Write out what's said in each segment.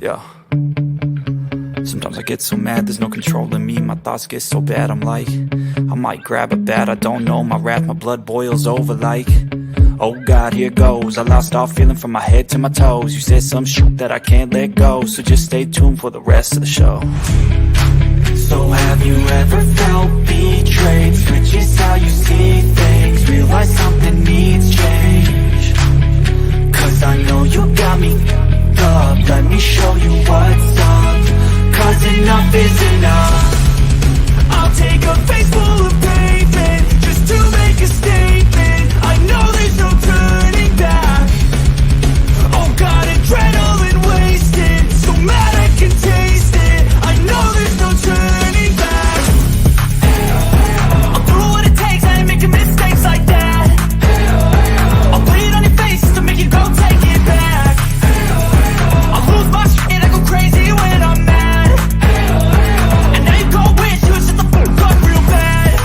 Yeah. Sometimes I get so mad, there's no controlling me. My thoughts get so bad, I'm like, I might grab a bat, I don't know. My wrath, my blood boils over like, oh God, here goes. I lost all feeling from my head to my toes. You said some shit that I can't let go, so just stay tuned for the rest of the show. So have you ever felt betrayed? Switches how you see things, realize something needs change. Cause I know you got me up, let me show you what's up. Cause enough is enough. I'll take a face full of pavement just to make a statement. I know there's no turning back. Oh God, adrenaline wasted, so mad I can taste it. I know there's no turning back. I'll do what it takes, I ain't making mistakes like that. I'll bleed on your face to make you go take it back. I'll lose my shit, I go crazy when I'm mad. And now you go wish you would shut the fuck up real bad.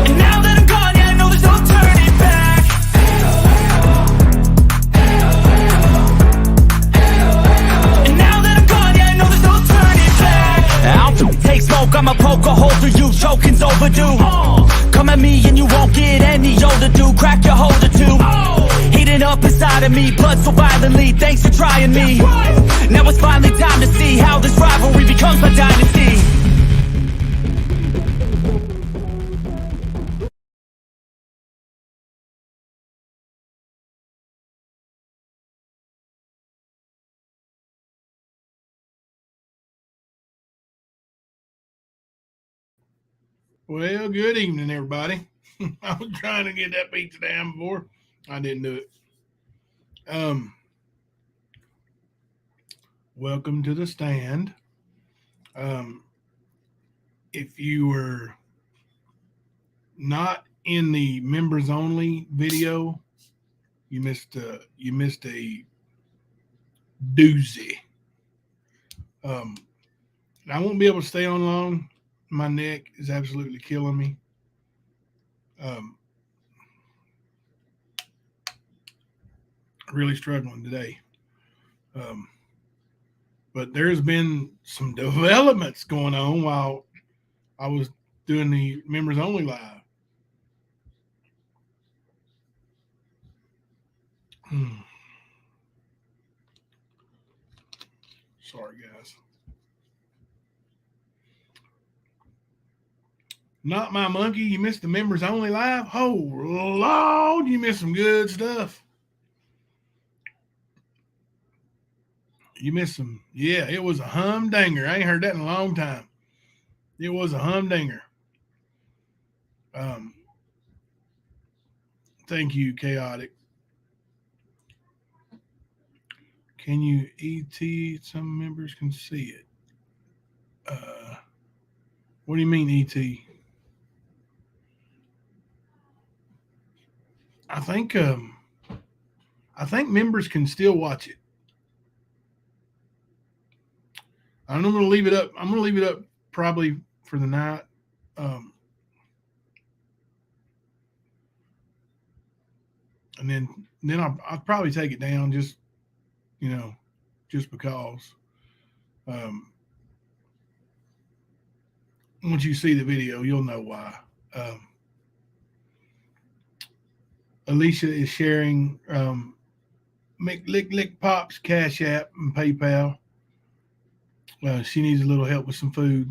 And now that I'm gone, yeah, I know there's no turning back. And now that I'm gone, yeah, I know there's no turning back. I'll take smoke, I'ma poke a hole through you, choking's overdue. Come at me and you won't get any older, dude. Crack your holder too. Heating up inside of me, blood so violently. Thanks for trying me. Now it's finally time to see how this rivalry becomes my dynasty. Well, good evening, everybody. I was trying to get that pizza down before. I didn't do it. Welcome to the stand. If you were not in the members only video, you missed a doozy. I won't be able to stay on long. My neck is absolutely killing me. Really struggling today. But there's been some developments going on while I was doing the members only live. Sorry, guys. Not my monkey. You missed the members only live. Oh, Lord, you missed some good stuff. You missed some. Yeah, it was a humdinger. I ain't heard that in a long time. It was a humdinger. Thank you, Chaotic. Can you ET? Some members can see it. What do you mean ET? I think members can still watch it. I'm going to leave it up. I'm going to leave it up probably for the night. And then I'll probably take it down just because. Once you see the video, you'll know why. Alicia is sharing Lick Pop's Cash App and PayPal. She needs a little help with some food.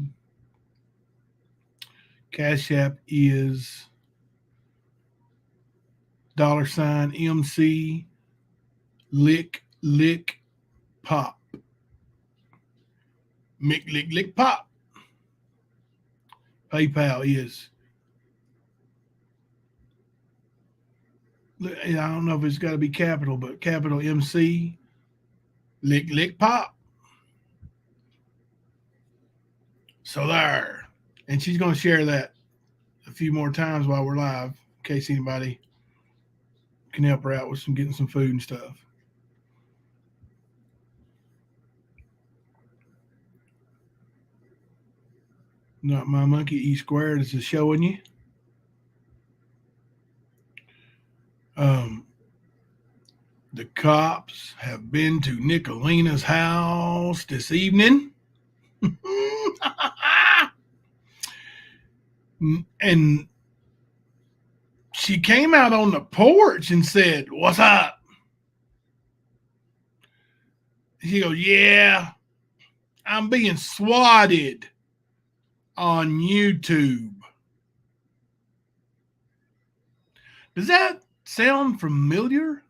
Cash App is $MC Lick Pop. Lick Pop. PayPal is, I don't know if it's got to be capital, but capital MC Lick Pop. So there. And she's going to share that a few more times while we're live in case anybody can help her out with getting some food and stuff. Not my monkey. E squared is just showing you. The cops have been to Nicolina's house this evening. And she came out on the porch and said, "What's up?" She goes, "Yeah, I'm being swatted on YouTube." Does that sound familiar?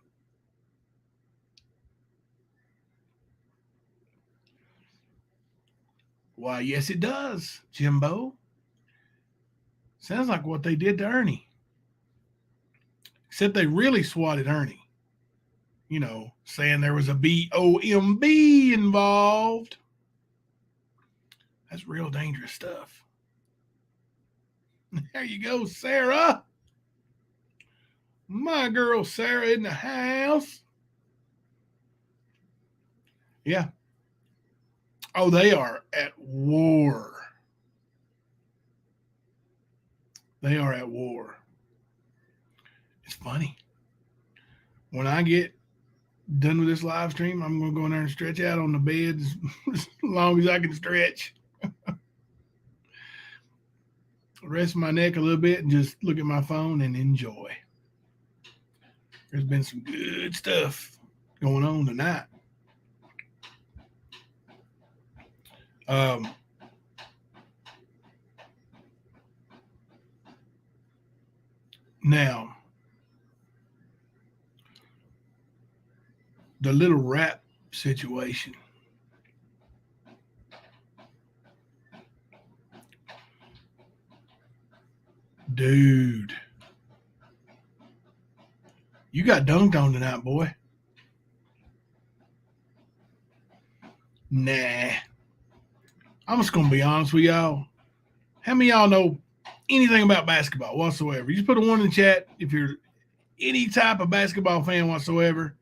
Why, yes, it does, Jimbo. Sounds like what they did to Ernie. Except they really swatted Ernie. You know, saying there was a BOMB involved. That's real dangerous stuff. There you go, Sarah. My girl Sarah in the house. Yeah. Oh, they are at war. They are at war. It's funny. When I get done with this live stream, I'm going to go in there and stretch out on the bed as long as I can stretch. Rest my neck a little bit and just look at my phone and enjoy. There's been some good stuff going on tonight. Now, the little rap situation. Dude, you got dunked on tonight, boy. Nah. I'm just going to be honest with y'all. How many of y'all know anything about basketball whatsoever? You just put a 1 in the chat if you're any type of basketball fan whatsoever,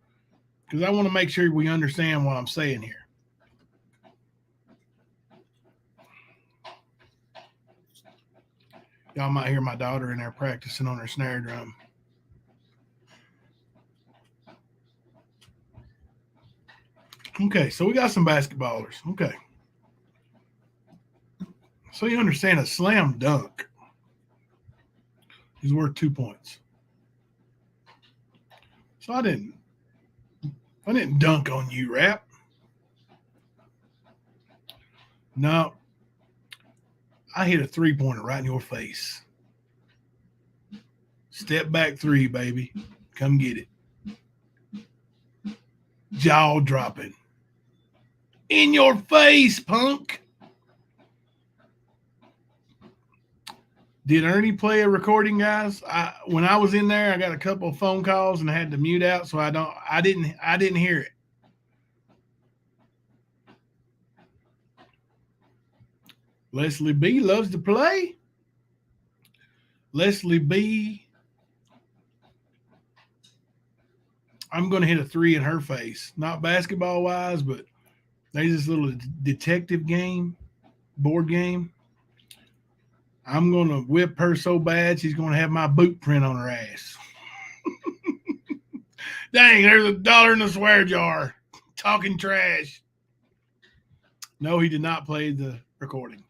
because I want to make sure we understand what I'm saying here. Y'all might hear my daughter in there practicing on her snare drum. Okay, so we got some basketballers. Okay. So you understand a slam dunk is worth 2 points. So I didn't dunk on you, Rap. No. I hit a 3-pointer right in your face. Step back 3, baby. Come get it. Jaw dropping. In your face, punk. Did Ernie play a recording, guys? When I was in there, I got a couple of phone calls and I had to mute out, so I didn't hear it. Leslie B loves to play. Leslie B. I'm going to hit a 3 in her face. Not basketball wise, but there's this little detective game, board game. I'm going to whip her so bad she's going to have my boot print on her ass. Dang, there's $1 in the swear jar. Talking trash. No, he did not play the recording.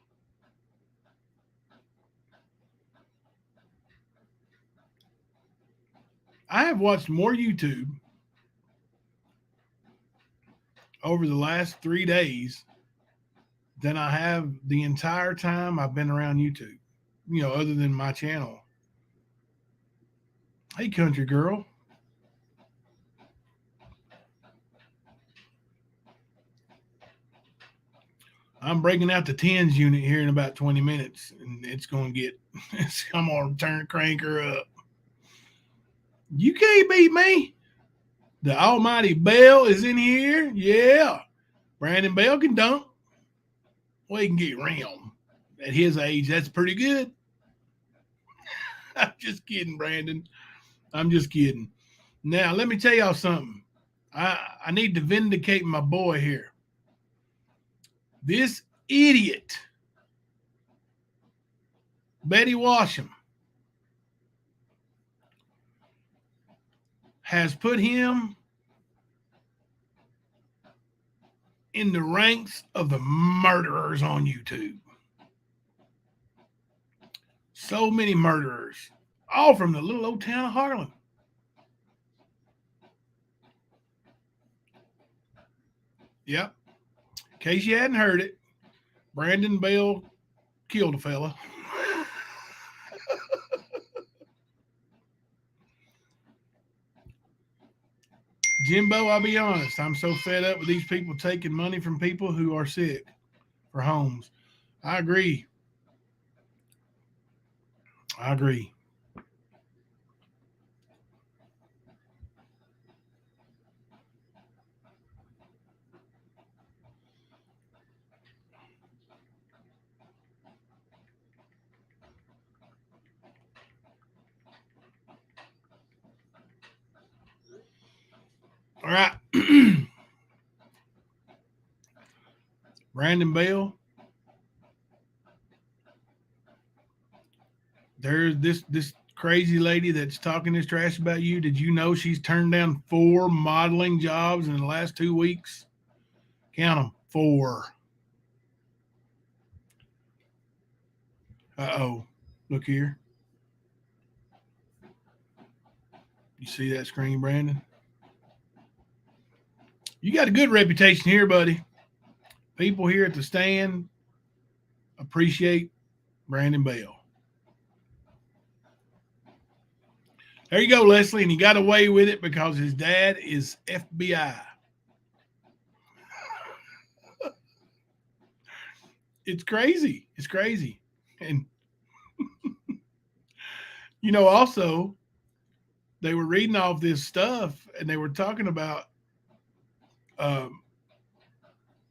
I have watched more YouTube over the last 3 days than I have the entire time I've been around YouTube, you know, other than my channel. Hey, country girl. I'm breaking out the tens unit here in about 20 minutes, and it's going to I'm going to crank her up. You can't beat me. The almighty Bell is in here. Yeah. Brandon Bell can dunk. Well, he can get rim. At his age, that's pretty good. I'm just kidding, Brandon. I'm just kidding. Now, let me tell y'all something. I need to vindicate my boy here. This idiot Betty Washam has put him in the ranks of the murderers on YouTube. So many murderers, all from the little old town of Harlan. Yep. In case you hadn't heard it, Brandon Bell killed a fella. Jimbo, I'll be honest, I'm so fed up with these people taking money from people who are sick for homes. I agree. I agree. All right. Brandon Bell. There's this crazy lady that's talking this trash about you. Did you know she's turned down 4 modeling jobs in the last 2 weeks? Count them, 4. Uh-oh. Look here. You see that screen, Brandon? You got a good reputation here, buddy. People here at the stand appreciate Brandon Bell. There you go, Leslie, and he got away with it because his dad is FBI. It's crazy. It's crazy. And, also, they were reading off this stuff, and they were talking about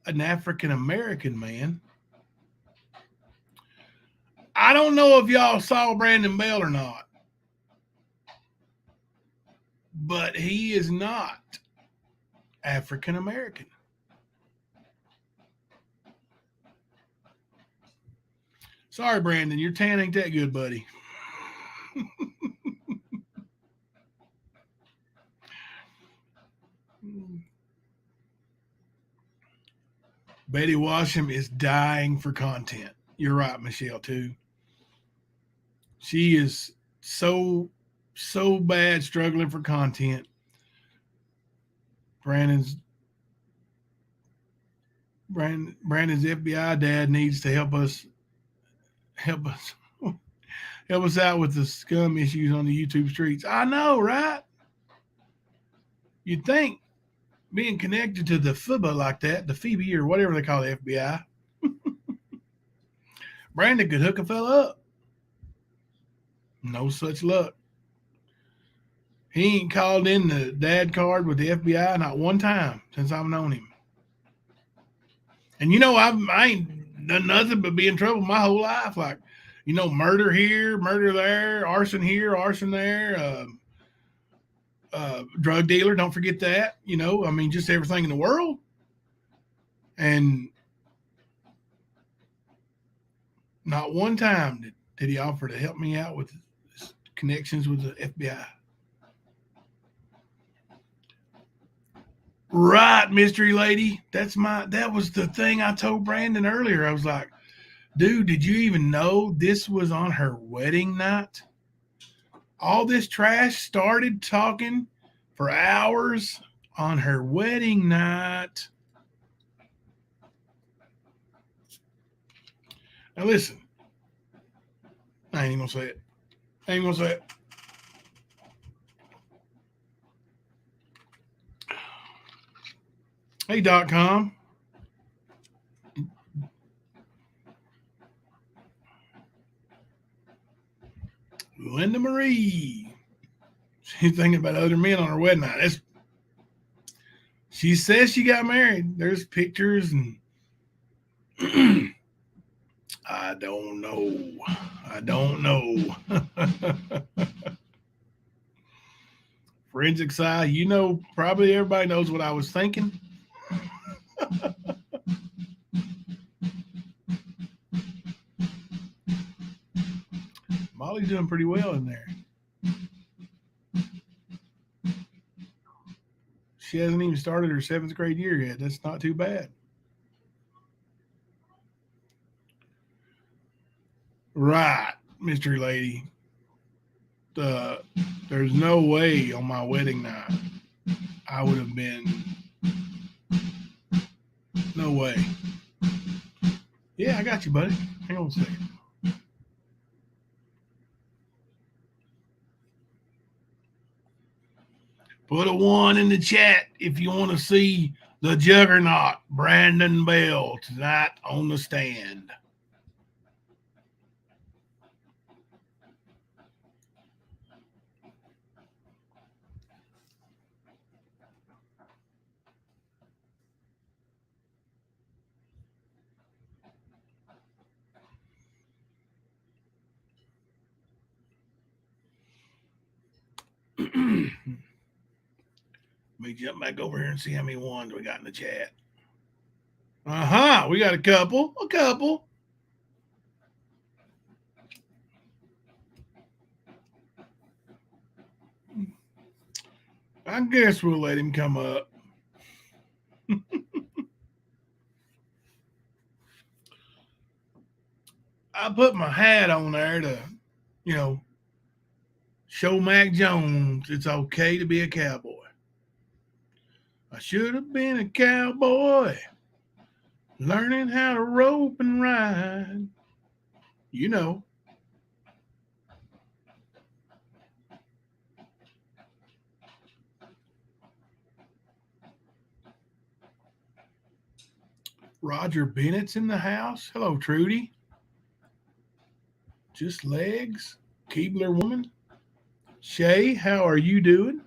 an African-American man. I don't know if y'all saw Brandon Bell or not, but he is not African-American. Sorry, Brandon, your tan ain't that good, buddy. Betty Washam is dying for content. You're right, Michelle, too. She is so bad struggling for content. Brandon's FBI dad needs to help us out with the scum issues on the YouTube streets. I know, right? You'd think being connected to the FIBA like that, the Phoebe or whatever they call the FBI, Brandon could hook a fella up. No such luck. He ain't called in the dad card with the FBI not one time since I've known him. And I ain't done nothing but be in trouble my whole life. Like, murder here, murder there, arson here, arson there, drug dealer, don't forget that. Just everything in the world. And not one time did he offer to help me out with his connections with the FBI. Right, mystery lady. That was the thing I told Brandon earlier. I was like, dude, did you even know this was on her wedding night? All this trash started talking for hours on her wedding night. Now listen, I ain't even gonna say it. Hey, .com. Linda Marie. She's thinking about other men on her wedding night. She says she got married. There's pictures and I don't know. Forensic side, probably everybody knows what I was thinking. Molly's doing pretty well in there. She hasn't even started her 7th grade year yet. That's not too bad. Right, mystery lady. There's no way on my wedding night I would have been. No way. Yeah, I got you, buddy. Hang on a second. Put a 1 in the chat if you want to see the juggernaut, Brandon Bell, tonight on the stand. Let me jump back over here and see how many ones we got in the chat. We got a couple. I guess we'll let him come up. I put my hat on there to, show Mac Jones it's okay to be a cowboy. I should have been a cowboy, learning how to rope and ride. Roger Bennett's in the house. Hello, Trudy. Just legs. Keebler woman. Shay, how are you doing?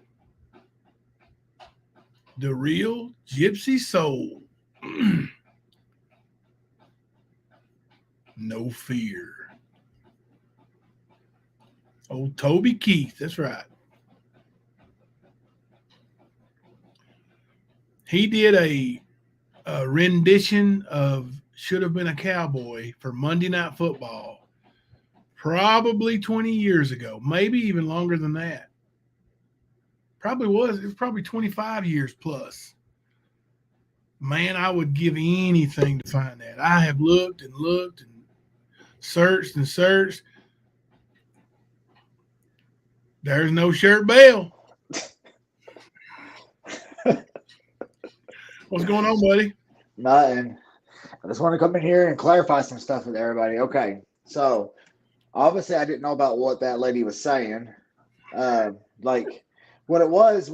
The real gypsy soul. No fear. Oh, Toby Keith. That's right. He did a rendition of Should Have Been a Cowboy for Monday Night Football probably 20 years ago, maybe even longer than that. It was probably 25 years plus. Man, I would give anything to find that. I have looked and searched and searched. There's no Shirt Bell. What's going on, buddy? Nothing. I just want to come in here and clarify some stuff with everybody. Okay, so obviously I didn't know about what that lady was saying. What it was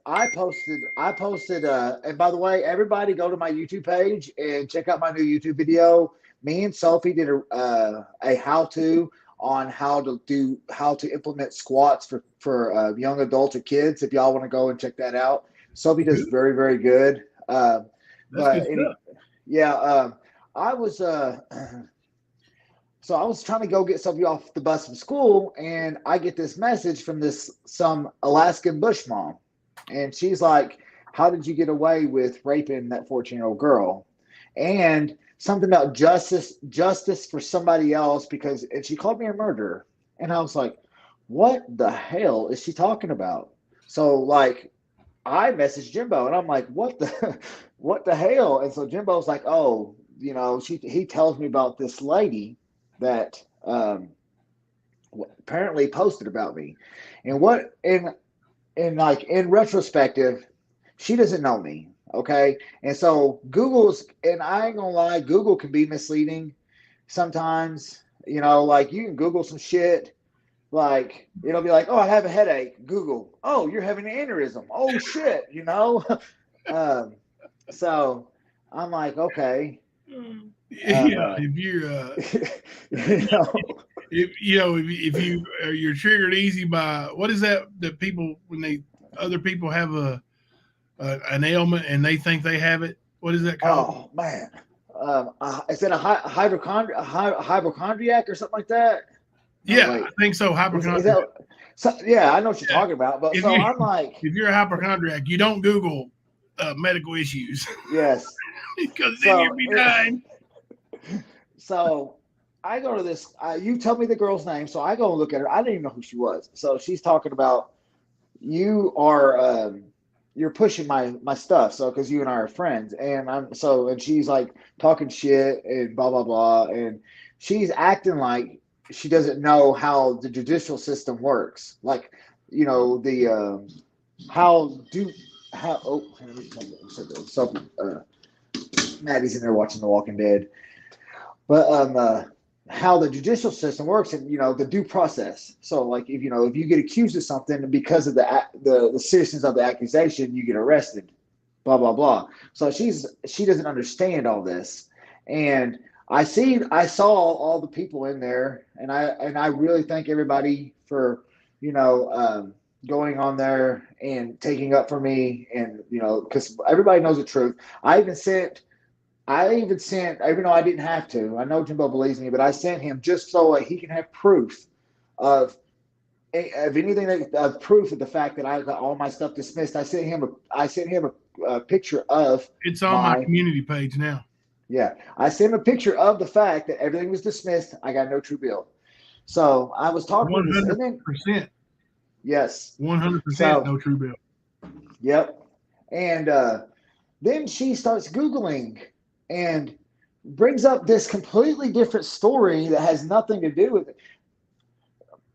I posted, and by the way, everybody go to my YouTube page and check out my new YouTube video. Me and Sophie did a how-to on how to implement squats for young adults or kids. If y'all want to go and check that out, Sophie does very, very good. I was so I was trying to go get Sophie off the bus from school, and I get this message from some Alaskan bush mom, and she's like, "How did you get away with raping that 14-year-old girl?" And something about justice for somebody else and she called me a murderer, and I was like, "What the hell is she talking about?" So I messaged Jimbo, and I'm like, what the hell? And so Jimbo's like, oh, he tells me about this lady that apparently posted about me, and in retrospective, she doesn't know me. Okay. And so and I ain't gonna lie, Google can be misleading sometimes. You can Google some shit. It'll be like, oh, I have a headache. Google, oh, you're having an aneurysm. Oh shit, So I'm like, okay. If you're triggered easy by, what is that people, when other people have an ailment and they think they have it, what is that called? Oh man, is it a hypochondriac or something like that? Yeah, I think so. Hypochondriac. Yeah, I know what you're talking about. But I'm like, if you're a hypochondriac, you don't Google medical issues. Yes, because then you'll be dying. So I go to this. You tell me the girl's name, so I go and look at her. I didn't even know who she was. So she's talking about you are you're pushing my stuff. So because you and I are friends, and and she's like talking shit and blah blah blah, and she's acting like she doesn't know how the judicial system works. Like the how do how oh let me so Maddie's in there watching The Walking Dead. But how the judicial system works, and the due process. So, like, if you get accused of something, because of the seriousness of the accusation, you get arrested. Blah blah blah. So she doesn't understand all this, and I saw all the people in there, and I really thank everybody for going on there and taking up for me, and because everybody knows the truth. I even sent, even though I didn't have to. I know Jimbo believes me, but I sent him just so he can have proof of anything of proof of the fact that I got all my stuff dismissed. I sent him a picture of It's on my community page now. Yeah, I sent him a picture of the fact that everything was dismissed. I got no true bill. So I was talking 100%. Yes, 100% no true bill. Yep, and then she starts Googling and brings up this completely different story that has nothing to do with it.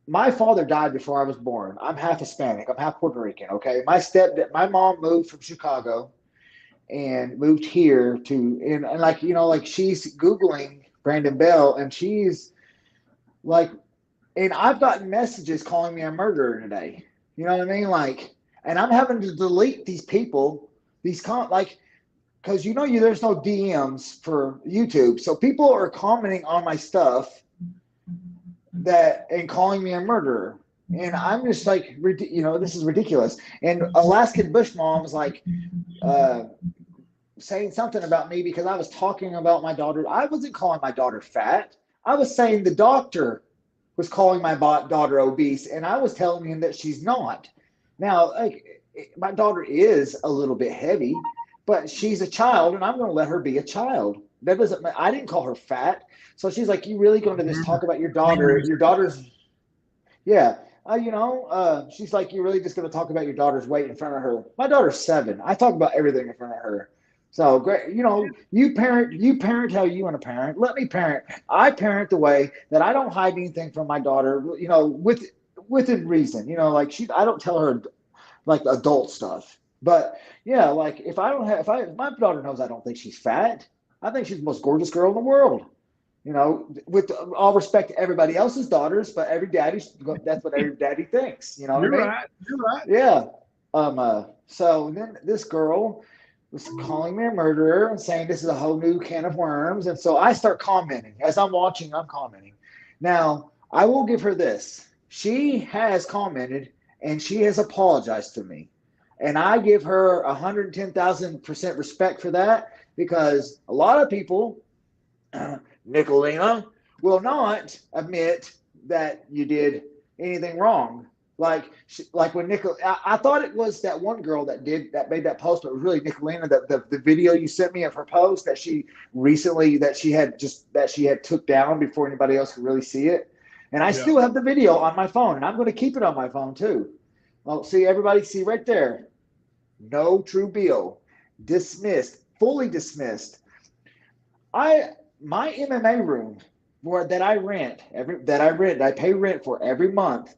My father died before I was born. I'm half Hispanic. I'm half Puerto Rican. Okay, my mom moved from Chicago and moved here and like like she's Googling Brandon Bell, and she's like, and I've gotten messages calling me a murderer today. You know what I mean? Like, and I'm having to delete these people, because there's no DMs for YouTube, so people are commenting on my stuff and calling me a murderer, and I'm just like, this is ridiculous. And Alaskan Bush Mom was like saying something about me because I was talking about my daughter. I wasn't calling my daughter fat. I was saying the doctor was calling my daughter obese, and I was telling him that she's not. Now, like, my daughter is a little bit heavy, but she's a child, and I'm going to let her be a child. That doesn't. I didn't call her fat. So she's like, "You really going to just talk about your daughter? Your daughter's, yeah." She's like, "You're really just going to talk about your daughter's weight in front of her?" My daughter's 7. I talk about everything in front of her. So great, you parent how you want to parent. Let me parent. I parent the way that I don't hide anything from my daughter. Within reason. Like I don't tell her like adult stuff. But yeah, like if my daughter knows I don't think she's fat. I think she's the most gorgeous girl in the world. With all respect to everybody else's daughters, but that's what every daddy thinks. You know what I mean? You're right. Yeah. So then this girl was calling me a murderer and saying this is a whole new can of worms. And so I start commenting. As I'm watching, I'm commenting. Now, I will give her this. She has commented and she has apologized to me. And I give her 110,000% respect for that, because a lot of people, Nicolina, will not admit that you did anything wrong. Like when I thought it was that one girl that made that post, but it was really Nicolina. The video you sent me of her post that she had took down before anybody else could really see it. And I still have the video on my phone, and I'm going to keep it on my phone too. Well, everybody see right there. No true bill. Dismissed. Fully dismissed. My MMA room that I pay rent for every month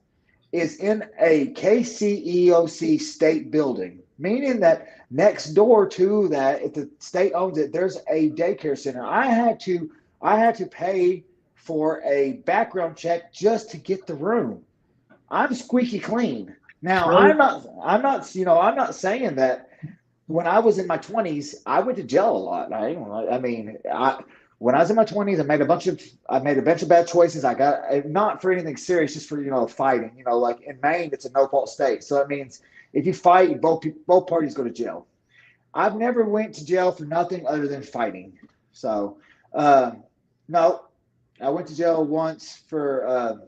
is in a KCEOC state building, meaning that next door to that, if the state owns it, there's a daycare center. I had to pay for a background check just to get the room. I'm squeaky clean. Now, I'm not saying that when I was in my 20s, I went to jail a lot. When I was in my 20s, I made a bunch of bad choices. I got, not for anything serious, just for fighting. Like in Maine, it's a no fault state, so that means if you fight, both parties go to jail. I've never went to jail for nothing other than fighting. So, no, I went to jail once for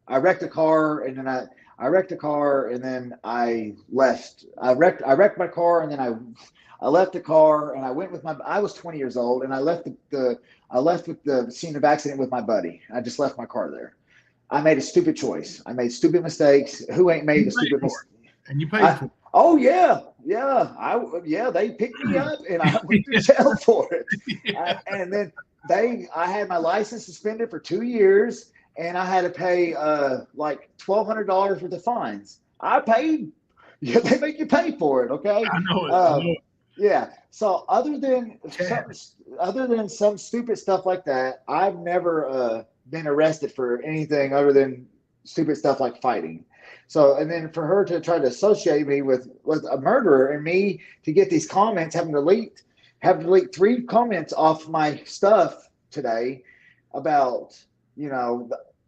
I wrecked a car, and then I wrecked a car, and then I left. I wrecked my car, and then I left the car, and I went with I was 20 years old, and I left I left with the scene of accident with my buddy. I just left my car there. I made a stupid choice. I made stupid mistakes. Who ain't made a stupid mistake? And you paid for it. Oh yeah. They picked me up, and I went to jail for it. Yeah. And then I had my license suspended for 2 years, and I had to pay like $1,200 worth of fines. I paid. Yeah, they make you pay for it. Okay. I know it. Yeah. So other than some stupid stuff like that, I've never been arrested for anything other than stupid stuff like fighting. So, and then for her to try to associate me with a murderer, and me to get these comments, having to delete 3 comments off my stuff today about,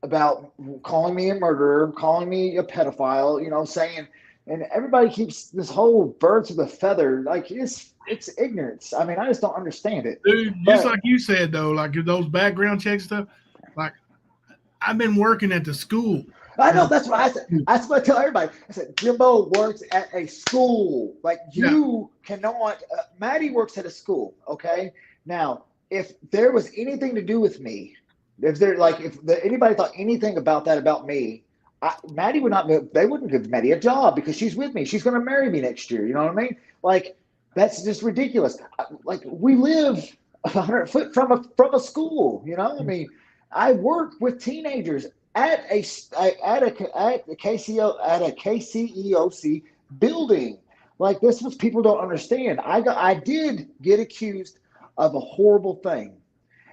about calling me a murderer, calling me a pedophile, saying, and everybody keeps this whole birds with a feather, like it's ignorance. I mean, I just don't understand it. Dude, just like you said though, like those background check stuff, like I've been working at the school. I know, that's what I said. That's what I tell everybody. I said, Jimbo works at a school. Like, you cannot. Maddie works at a school. Okay. Now, if there was anything to do with me, if anybody thought anything about that about me, Maddie would not. They wouldn't give Maddie a job because she's with me. She's going to marry me next year. You know what I mean? Like, that's just ridiculous. Like, we live 100 foot from a school. I mean, I work with teenagers at a KCEOC building. Like, this is what people don't understand. I did get accused of a horrible thing,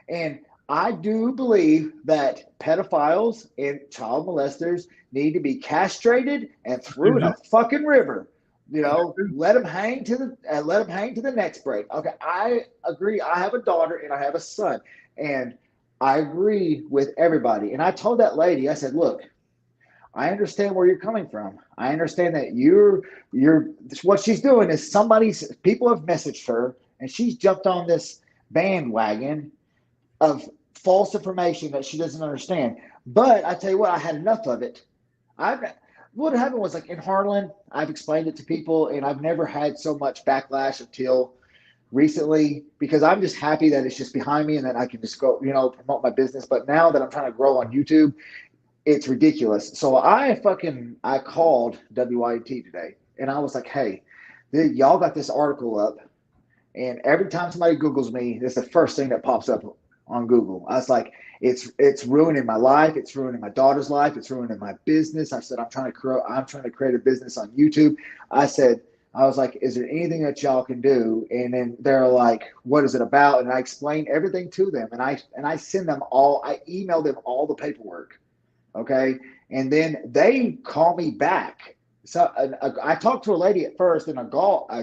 and I do believe that pedophiles and child molesters need to be castrated and threw in a fucking river. Let them hang to the next break. Okay, I agree. I have a daughter and I have a son, and I agree with everybody. And I told that lady, I said, look, I understand where you're coming from. I understand that you're what she's doing is people have messaged her, and she's jumped on this bandwagon of false information that she doesn't understand. But I tell you what, I had enough of it. What happened was, like, in Harlan, I've explained it to people, and I've never had so much backlash until recently, because I'm just happy that it's just behind me and that I can just go, promote my business. But now that I'm trying to grow on YouTube, it's ridiculous. So I called WIT today, and I was like, hey, y'all got this article up, and every time somebody Googles me, it's the first thing that pops up on Google. I was like, it's ruining my life. It's ruining my daughter's life. It's ruining my business. I said, I'm trying to create a business on YouTube. I was like, is there anything that y'all can do? And then they're like, what is it about? And I explained everything to them, and I send them all. I email them all the paperwork. Okay. And then they call me back. So I talked to a lady at first, and a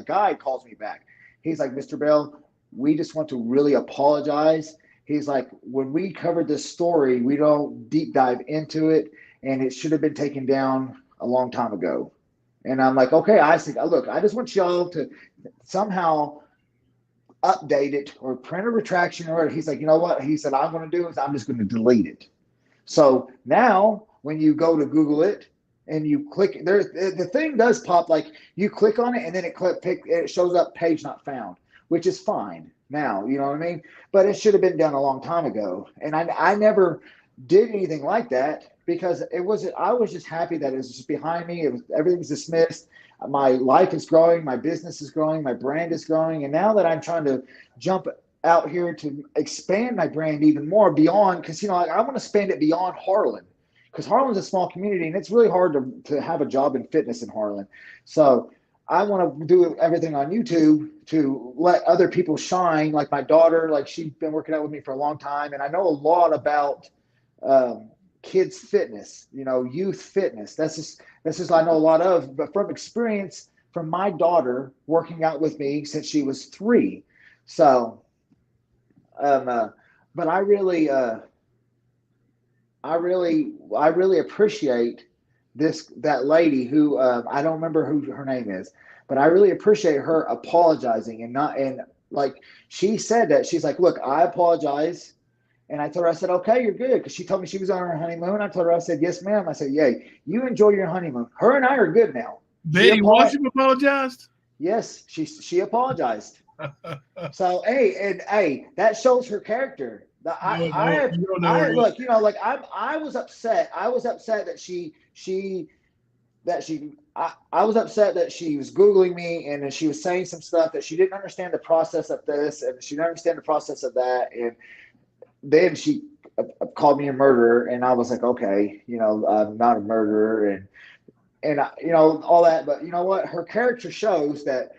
guy calls me back. He's like, Mr. Bell, we just want to really apologize. He's like, when we covered this story, we don't deep dive into it, and it should have been taken down a long time ago. And I'm like, okay. I said, look, I just want y'all to somehow update it or print a retraction or whatever. He's like, you know what? He said, I'm going to do is I'm just going to delete it. So now when you go to Google it and you click there, the thing does pop, like you click on it and then it shows up page not found, which is fine now, you know what I mean? But it should have been done a long time ago. And I never did anything like that, because I was just happy that it was just behind me. Everything's dismissed. My life is growing. My business is growing. My brand is growing. And now that I'm trying to jump out here to expand my brand even more beyond, because, I want to expand it beyond Harlan, because Harlan's a small community and it's really hard to have a job in fitness in Harlan. So I want to do everything on YouTube to let other people shine. Like my daughter, like she's been working out with me for a long time, and I know a lot about kids fitness, youth fitness. That's just I know a lot of, but from experience from my daughter working out with me since she was 3. So, but I really appreciate that lady who I don't remember who her name is, but I really appreciate her apologizing and like she said that she's like, look, I apologize. And I told her, I said, okay, you're good. Because she told me she was on her honeymoon. I told her, I said, yes, ma'am. I said, yeah, you enjoy your honeymoon. Her and I are good now. Betty Washington apologized? Yes, she apologized. So, hey, that shows her character. I was upset. I was upset that she was Googling me and she was saying some stuff that she didn't understand the process of this and she didn't understand the process of that. And then she called me a murderer, and I was like, okay, I'm not a murderer, and all that. But you know what? Her character shows that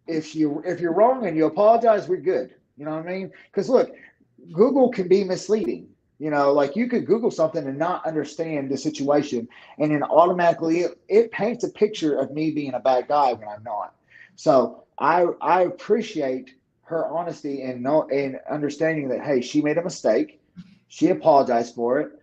if you're wrong and you apologize, we're good. You know what I mean? Because look, Google can be misleading. Like you could Google something and not understand the situation, and then automatically it paints a picture of me being a bad guy when I'm not. So I appreciate her honesty and understanding that, hey, she made a mistake. She apologized for it.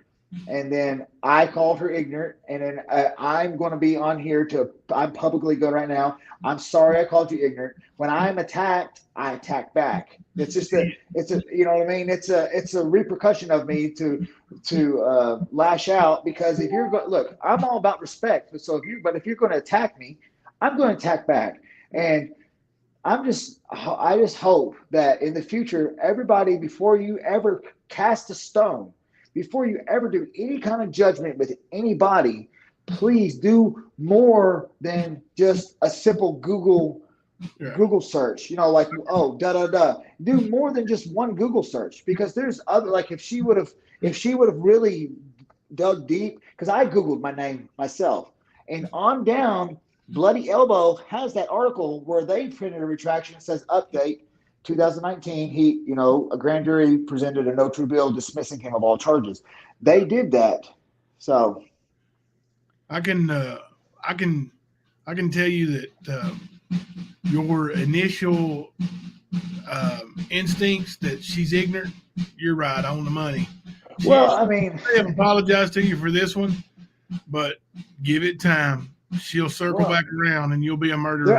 And then I called her ignorant. And then I'm going to be on here I'm publicly good right now. I'm sorry I called you ignorant. When I'm attacked, I attack back. It's just you know what I mean? It's a repercussion of me to lash out, because if you're going, look, I'm all about respect. So if you're going to attack me, I'm going to attack back. And I just hope that in the future, everybody, before you ever cast a stone, before you ever do any kind of judgment with anybody, please do more than just a simple Google search. Like, oh, do more than just one Google search, because there's other, like if she would have really dug deep, because I Googled my name myself, and on down, Bloody Elbow has that article where they printed a retraction that says update 2019. A grand jury presented a no true bill dismissing him of all charges. They did that. So I can tell you that your initial instincts that she's ignorant, you're right on the money. I have apologized to you for this one, but give it time. She'll circle back around, and you'll be a murderer.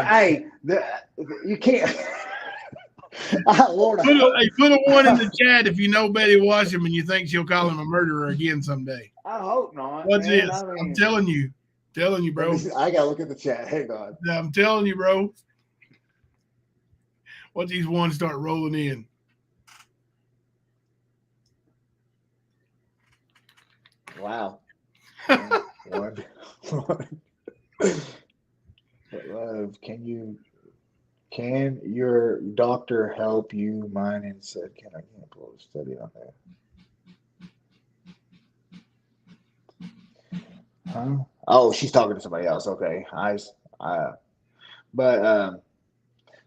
You can't. Lord, put a one in the chat if you know Betty Washington and you think she'll call him a murderer again someday. I hope not. What's this? I'm telling you, bro. I gotta look at the chat. Hang on. I'm telling you, bro. What these ones start rolling in. Wow. One. Can your doctor help you? Mine and said, can I pull a study on that? Huh? Oh, she's talking to somebody else. Okay.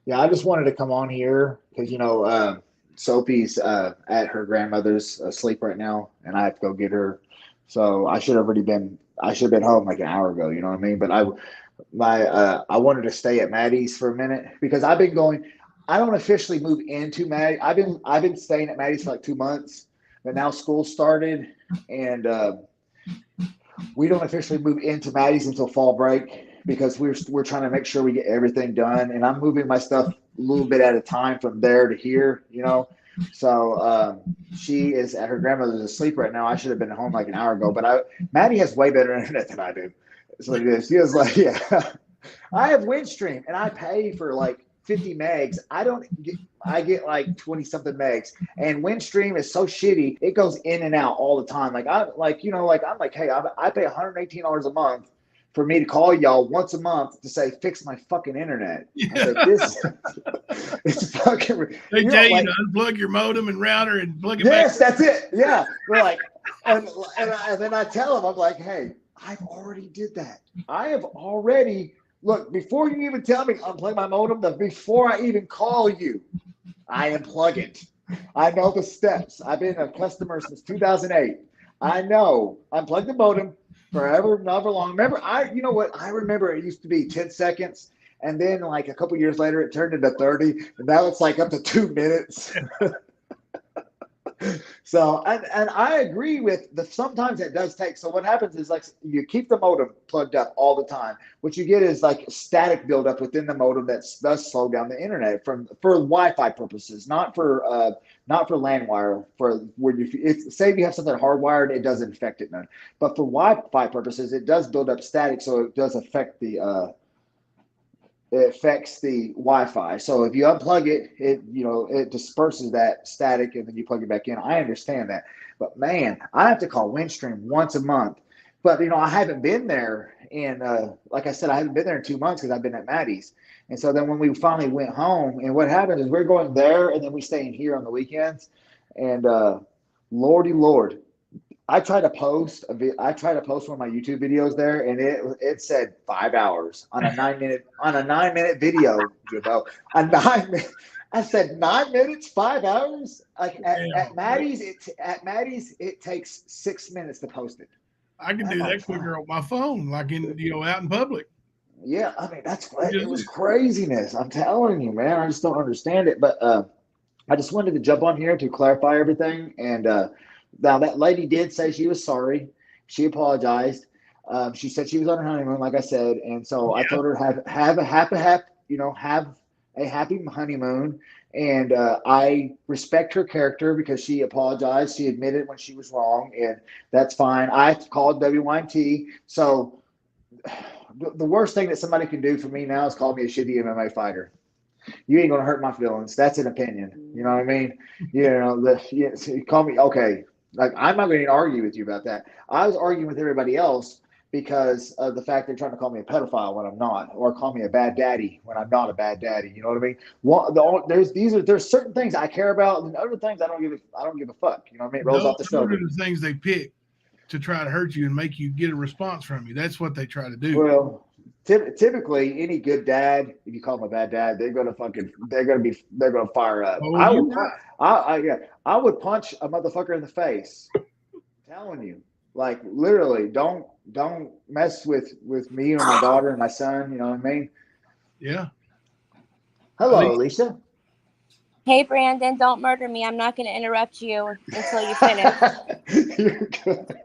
Yeah, I just wanted to come on here because, Sophie's at her grandmother's asleep right now, and I have to go get her. So I should have been home like an hour ago, you know what I mean? But I wanted to stay at Maddie's for a minute because I don't officially move into Maddie. I've been staying at Maddie's for like 2 months, but now school started, and we don't officially move into Maddie's until fall break because we're trying to make sure we get everything done. And I'm moving my stuff a little bit at a time from there to here, So she is at her grandmother's asleep right now. I should have been home like an hour ago, but Maddie has way better internet than I do. So she was like, yeah, I have Windstream and I pay for like 50 megs. I get like 20 something megs, and Windstream is so shitty. It goes in and out all the time. Hey, I pay $118 a month for me to call y'all once a month to say, fix my fucking internet. Yeah. I was like, it's fucking. They tell you to unplug your modem and router and plug it back. Yes, that's it. Yeah. We're like, and then I tell them, I'm like, hey, I've already did that. I have already, look, before you even tell me unplug my modem, before I even call you, I unplug it. I know the steps. I've been a customer since 2008. I know. Unplug the modem. Forever, never long. Remember, I remember it used to be 10 seconds, and then like a couple years later, it turned into 30, and now it's like up to 2 minutes. So, and I agree with sometimes it does take. So what happens is like you keep the modem plugged up all the time. What you get is like static buildup within the modem that does slow down the internet for Wi-Fi purposes, not for LAN wire. For when say if you have something hardwired, it doesn't affect it none. But for Wi-Fi purposes, it does build up static, so it does affect it affects the Wi-Fi. So if you unplug it, it disperses that static and then you plug it back in. I understand that. But man, I have to call Windstream once a month. But I haven't been there in like I said, I haven't been there in 2 months because I've been at Maddie's. And so then when we finally went home, and what happened is we're going there and then we stay in here on the weekends. And Lordy Lord, I tried to post one of my YouTube videos there, and it said 5 hours on a 9-minute video. I said 9 minutes, 5 hours. Like at Maddie's, it takes 6 minutes to post it. I can do that quicker on my phone, like out in public. Yeah, I mean it was craziness. I'm telling you, man. I just don't understand it. But I just wanted to jump on here to clarify everything. And now that lady did say she was sorry. She apologized. She said she was on her honeymoon, like I said, and so I told her have a happy honeymoon. And I respect her character because she apologized. She admitted when she was wrong, and that's fine. I called WYT. So the worst thing that somebody can do for me now is call me a shitty MMA fighter. You ain't gonna hurt my feelings. That's an opinion. You know what I mean? You call me okay. Like I'm not going to argue with you about that. I was arguing with everybody else because of the fact they're trying to call me a pedophile when I'm not, or call me a bad daddy when I'm not a bad daddy. You know what I mean? There's certain things I care about, and other things I don't give a fuck. You know what I mean? It rolls off the shoulder. Those are the things they pick to try to hurt you and make you get a response from you. That's what they try to do. Well, typically any good dad, if you call them a bad dad, they're gonna fire up. I would punch a motherfucker in the face. I'm telling you, like literally, don't mess with me or my daughter and my son. You know what I mean? Yeah. Hello, Alicia. Hey, Brandon, don't murder me. I'm not going to interrupt you until you finish. You're good.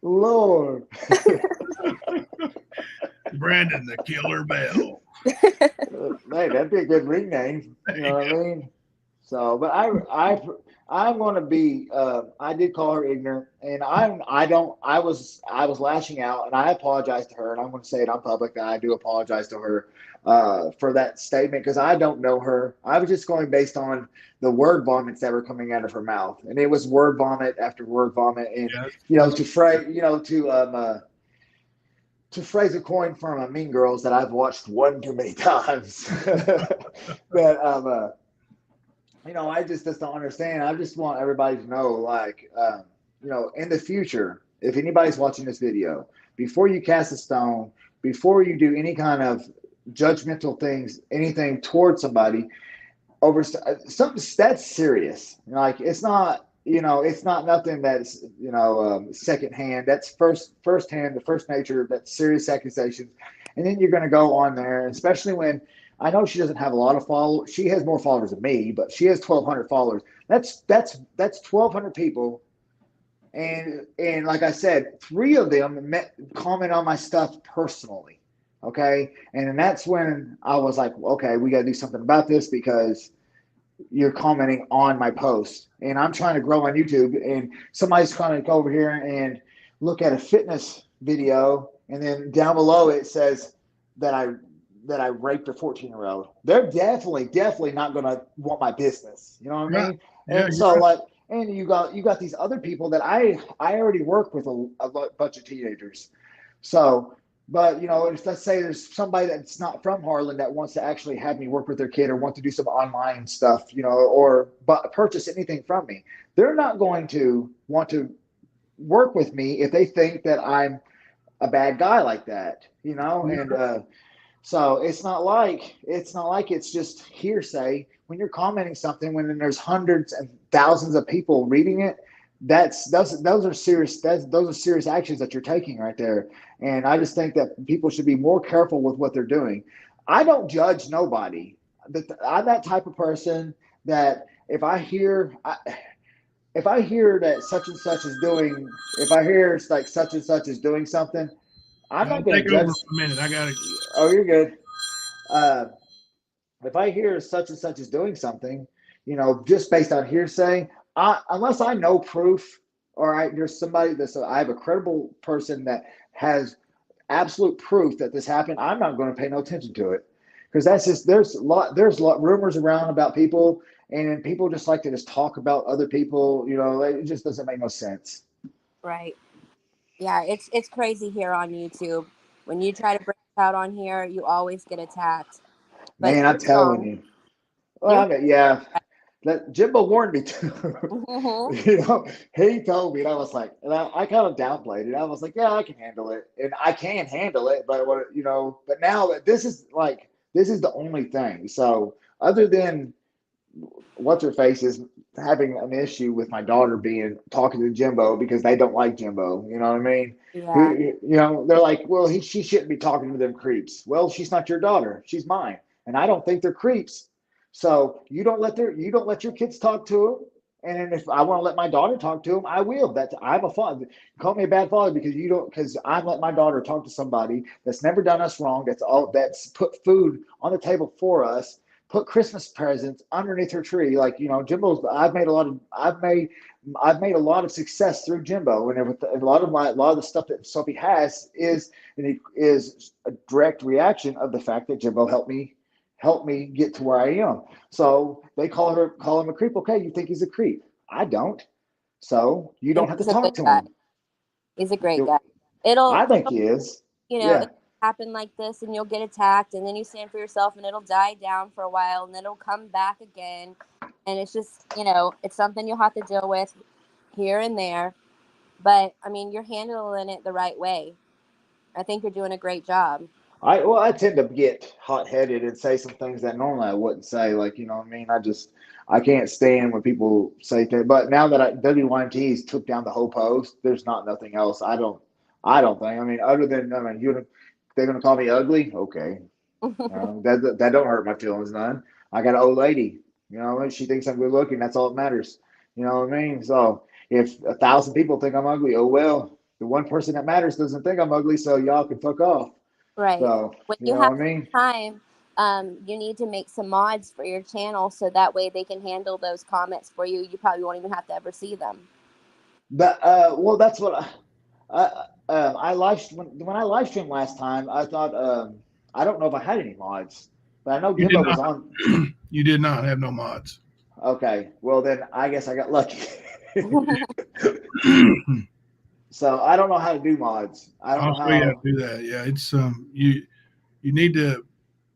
Lord. Brandon the Killer Bell. Hey, that'd be a good ring name. You know what I mean? So, but I'm going to be. I did call her ignorant, and I was lashing out, and I apologized to her, and I'm going to say it on public that I do apologize to her for that statement because I don't know her. I was just going based on the word vomits that were coming out of her mouth, and it was word vomit after word vomit, and to phrase a coin from Mean Girls that I've watched one too many times. But I just don't understand. I just want everybody to know, like, in the future, if anybody's watching this video, before you cast a stone, before you do any kind of judgmental things, anything towards somebody over something that's serious. Like it's not nothing that's secondhand. That's first hand, the first nature. That's serious accusations, and then you're going to go on there, especially when I know she doesn't have a lot of followers. She has more followers than me, but she has 1,200 followers. That's 1,200 people, and like I said, 3 of them comment on my stuff personally. Okay. And that's when I was like, okay, we got to do something about this because you're commenting on my post and I'm trying to grow on YouTube and somebody's trying to go over here and look at a fitness video. And then down below it says that I raped a 14-year-old. They're definitely not going to want my business. You know what I mean? Yeah, and so right. And you got these other people that I already work with a bunch of teenagers. So, but if let's say there's somebody that's not from Harlan that wants to actually have me work with their kid or want to do some online stuff, or purchase anything from me, they're not going to want to work with me if they think that I'm a bad guy like that, and so it's not like it's just hearsay when you're commenting something when there's hundreds and thousands of people reading it. Those are serious actions that you're taking right there. And I just think that people should be more careful with what they're doing. I don't judge nobody. I'm that type of person that if I hear that such and such is doing, if I hear it's like such and such is doing something, I'm I'll not going take to over judge. for a minute. I got to. Oh, you're good. Uh, if I hear such and such is doing something, just based on hearsay, unless I know proof, or there's somebody I have a credible person that has absolute proof that this happened, I'm not going to pay no attention to it, because that's just there's rumors around about people, and people just like to just talk about other people. It just doesn't make no sense. Right. Yeah, it's crazy here on YouTube. When you try to break out on here, you always get attacked. But Man, you're I'm telling wrong. you. You're Well, I mean, yeah. That Jimbo warned me too. mm-hmm. He told me, and I was like, and I kind of downplayed it. I was like, yeah, I can handle it, and I can handle it. But but now that this is the only thing. So other than what's her face is having an issue with my daughter talking to Jimbo because they don't like Jimbo. You know what I mean? Yeah. They're like, well, she shouldn't be talking to them creeps. Well, she's not your daughter; she's mine, and I don't think they're creeps. So you don't let your kids talk to them. And then if I want to let my daughter talk to them, I will. I'm a father. Call me a bad father because I'm letting my daughter talk to somebody that's never done us wrong. That's put food on the table for us, put Christmas presents underneath her tree. Like, Jimbo's. I've made a lot of success through Jimbo, and a lot of the stuff that Sophie has is a direct reaction of the fact that Jimbo help me get to where I am. So they call him a creep. Okay, you think he's a creep? I don't. So you don't have to He's a talk good to guy. him. He's a great guy. It'll I think he is. it'll Yeah. happen like this, and you'll get attacked, and then you stand for yourself, and it'll die down for a while, and then it'll come back again. And it's just, it's something you'll have to deal with here and there. But I mean, you're handling it the right way. I think you're doing a great job. I tend to get hot headed and say some things that normally I wouldn't say. Like, you know what I mean? I can't stand when people say things. But now that WYMT's took down the whole post, there's nothing else. I don't think. I mean, other than they're gonna call me ugly. Okay, that don't hurt my feelings none. I got an old lady. She thinks I'm good looking. That's all that matters. You know what I mean? So if 1,000 people think I'm ugly, oh well. The one person that matters doesn't think I'm ugly, so y'all can fuck off. Right. So, When you you know have what I mean? time, you need to make some mods for your channel so that way they can handle those comments for you. You probably won't even have to ever see them. But well, that's what I when I live streamed last time. I thought I don't know if I had any mods, but I know You did Jimbo was not. on. You did not have no mods. Okay, well then I guess I got lucky. So I don't know how to do mods. I don't I'll know show you how to how. do that. Yeah, it's you need to,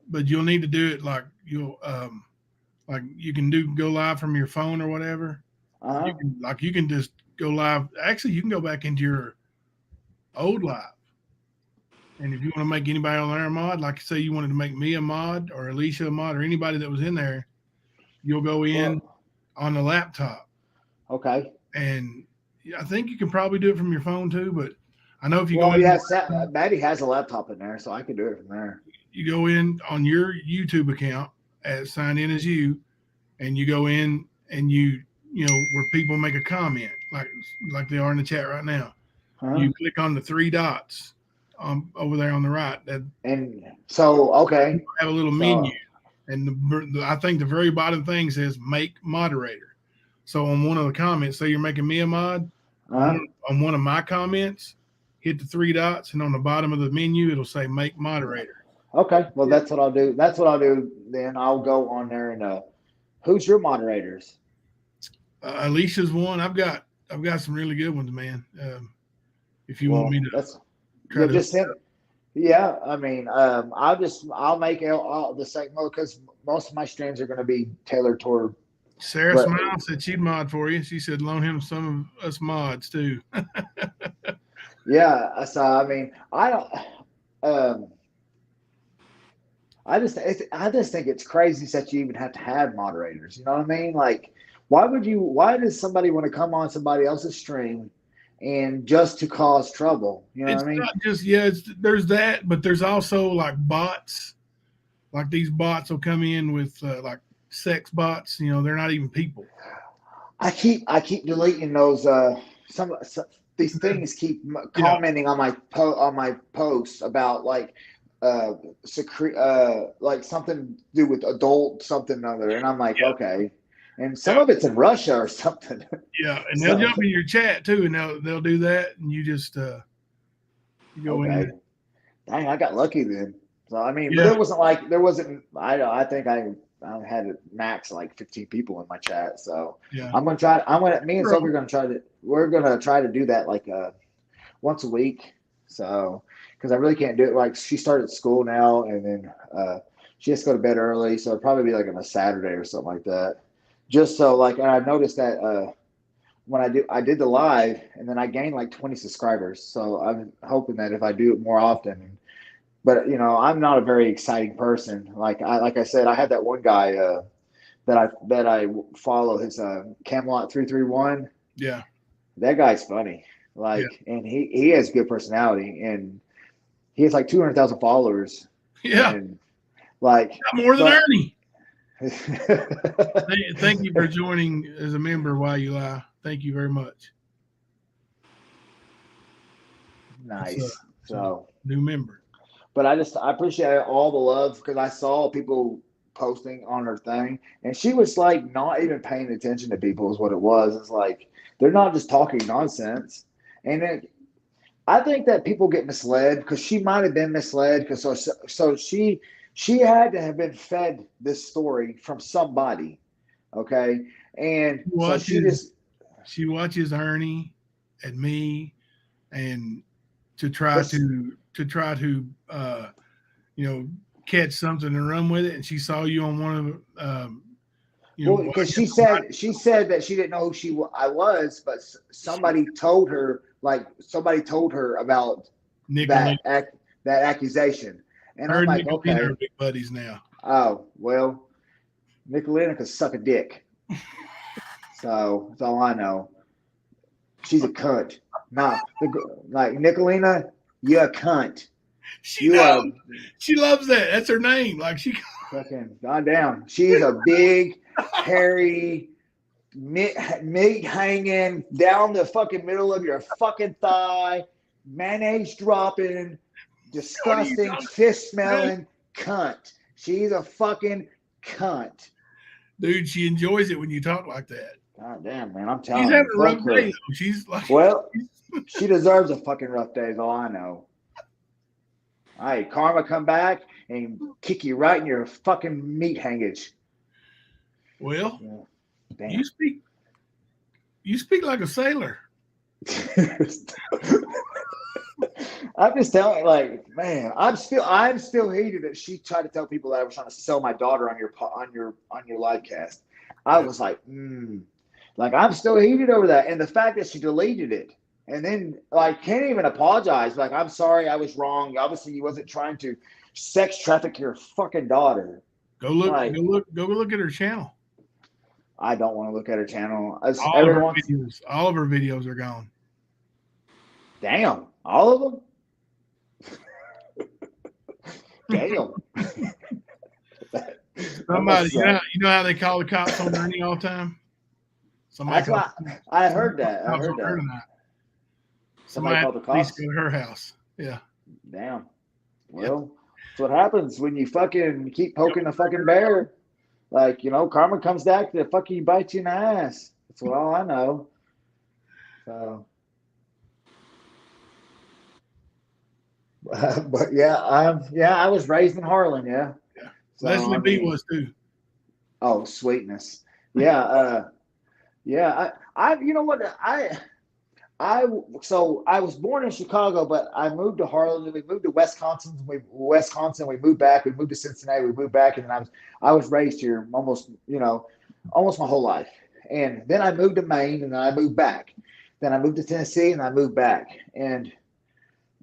but you'll need to do it like you can go live from your phone or whatever. Uh-huh. You can just go live. Actually, you can go back into your old live, and if you want to make anybody on there a mod, like say you wanted to make me a mod or Alicia a mod or anybody that was in there, you'll go in Well, on the laptop, okay. and I think you can probably do it from your phone too. But I know if you go Well, in, yeah, Maddie has a laptop in there, so I could do it from there. you go in on your YouTube account, sign in as you, and you go in and where people make a comment like they are in the chat right now. Huh? You click on the three dots over there on the right. That And so, okay. have a little menu, So, and I think the very bottom thing says "Make Moderator." So on one of the comments, say you're making me a mod. huh? On one of my comments, hit the three dots, and on the bottom of the menu, it'll say "Make Moderator." Okay. Well, that's what I'll do. That's what I'll do. Then I'll go on there and who's your moderators? Alicia's one. I've got some really good ones, man. If you want Well, me to that's try you'll to, just send. Yeah, I mean, I'll make all the same because most of my streams are going to be tailored toward. Sarah But Smile said she'd mod for you. She said loan him some of us mods too. yeah, so I mean, I don't. Um, I just think it's crazy that you even have to have moderators. You know what I mean? Like, why does somebody want to come on somebody else's stream and just to cause trouble? You know It's what I mean? not just there's that, but there's also like bots. Like these bots will come in with like sex bots. You know, they're not even people. I keep deleting those. Some these things keep commenting on my posts about like like something to do with adult something or other, and I'm like, okay. And some of it's in Russia or something. Yeah, and they'll jump in your chat too, and they'll do that, and you just you go in there. Dang, I got lucky then. So I mean, but there wasn't. I think I had it max like 15 people in my chat. So yeah, me and Sophie we're gonna try to do that like once a week. So because I really can't do it. Like she started school now, and then she has to go to bed early, so it'll probably be like on a Saturday or something like that. Just so like, and I noticed that when I did the live, and then I gained like 20 subscribers. So I'm hoping that if I do it more often, but you know, I'm not a very exciting person. Like I said, I had that one guy that I follow, his Camelot 331. Yeah, that guy's funny. Like, and he has good personality, and he has like 200,000 followers. Yeah, and like got more than Ernie. Thank you for joining as a member while you lie. Thank you very much. Nice. So new member. But I appreciate all the love, because I saw people posting on her thing, and she was like not even paying attention to people is what it was. It's like they're not just talking nonsense. And I think that people get misled, because she might have been misled, because so she had to have been fed this story from somebody, okay? And she watches Ernie and me, and to try to catch something and run with it. And she saw you on one of because she said that she didn't know who I was, but somebody told her about that accusation. And her I'm like, and okay, are big buddies now. Oh, well, Nicolina could suck a dick. So that's all I know. She's a cunt. Nah, like Nicolina, you're a cunt. She loves that. That's her name. Like she fucking goddamn. She's a big, hairy, meat hanging down the fucking middle of your fucking thigh, mayonnaise dropping, disgusting, fish smelling cunt. She's a fucking cunt. Dude, she enjoys it when you talk like that. God damn, man. I'm telling you. She's having a rough day, though. She's like, well, she deserves a fucking rough day, is all I know. All right, karma, come back and kick you right in your fucking meat hangage. Well, damn. You speak like a sailor. I'm just telling, like, man, I'm still heated that she tried to tell people that I was trying to sell my daughter on your live cast. I was like, like, I'm still heated over that, and the fact that she deleted it, and then like can't even apologize. Like, I'm sorry, I was wrong. Obviously, you wasn't trying to sex traffic your fucking daughter. Go look at her channel. I don't want to look at her channel. All of her videos are gone. Damn, all of them. Damn. Somebody, you know how they call the cops on Ernie all the time? I heard that. Somebody called the cops. Go to her house. Yeah. Damn. Well, that's what happens when you fucking keep poking a fucking bear. Like, karma comes back to fucking bite you in the ass. That's all I know. So. But I was raised in Harlan, yeah. So, Leslie B was too. Oh, sweetness. Yeah, I you know what, I was born in Chicago, but I moved to Harlan. We moved to Wisconsin. We moved back. We moved to Cincinnati. We moved back, and then I was raised here almost my whole life. And then I moved to Maine, and then I moved back. Then I moved to Tennessee, and I moved back. And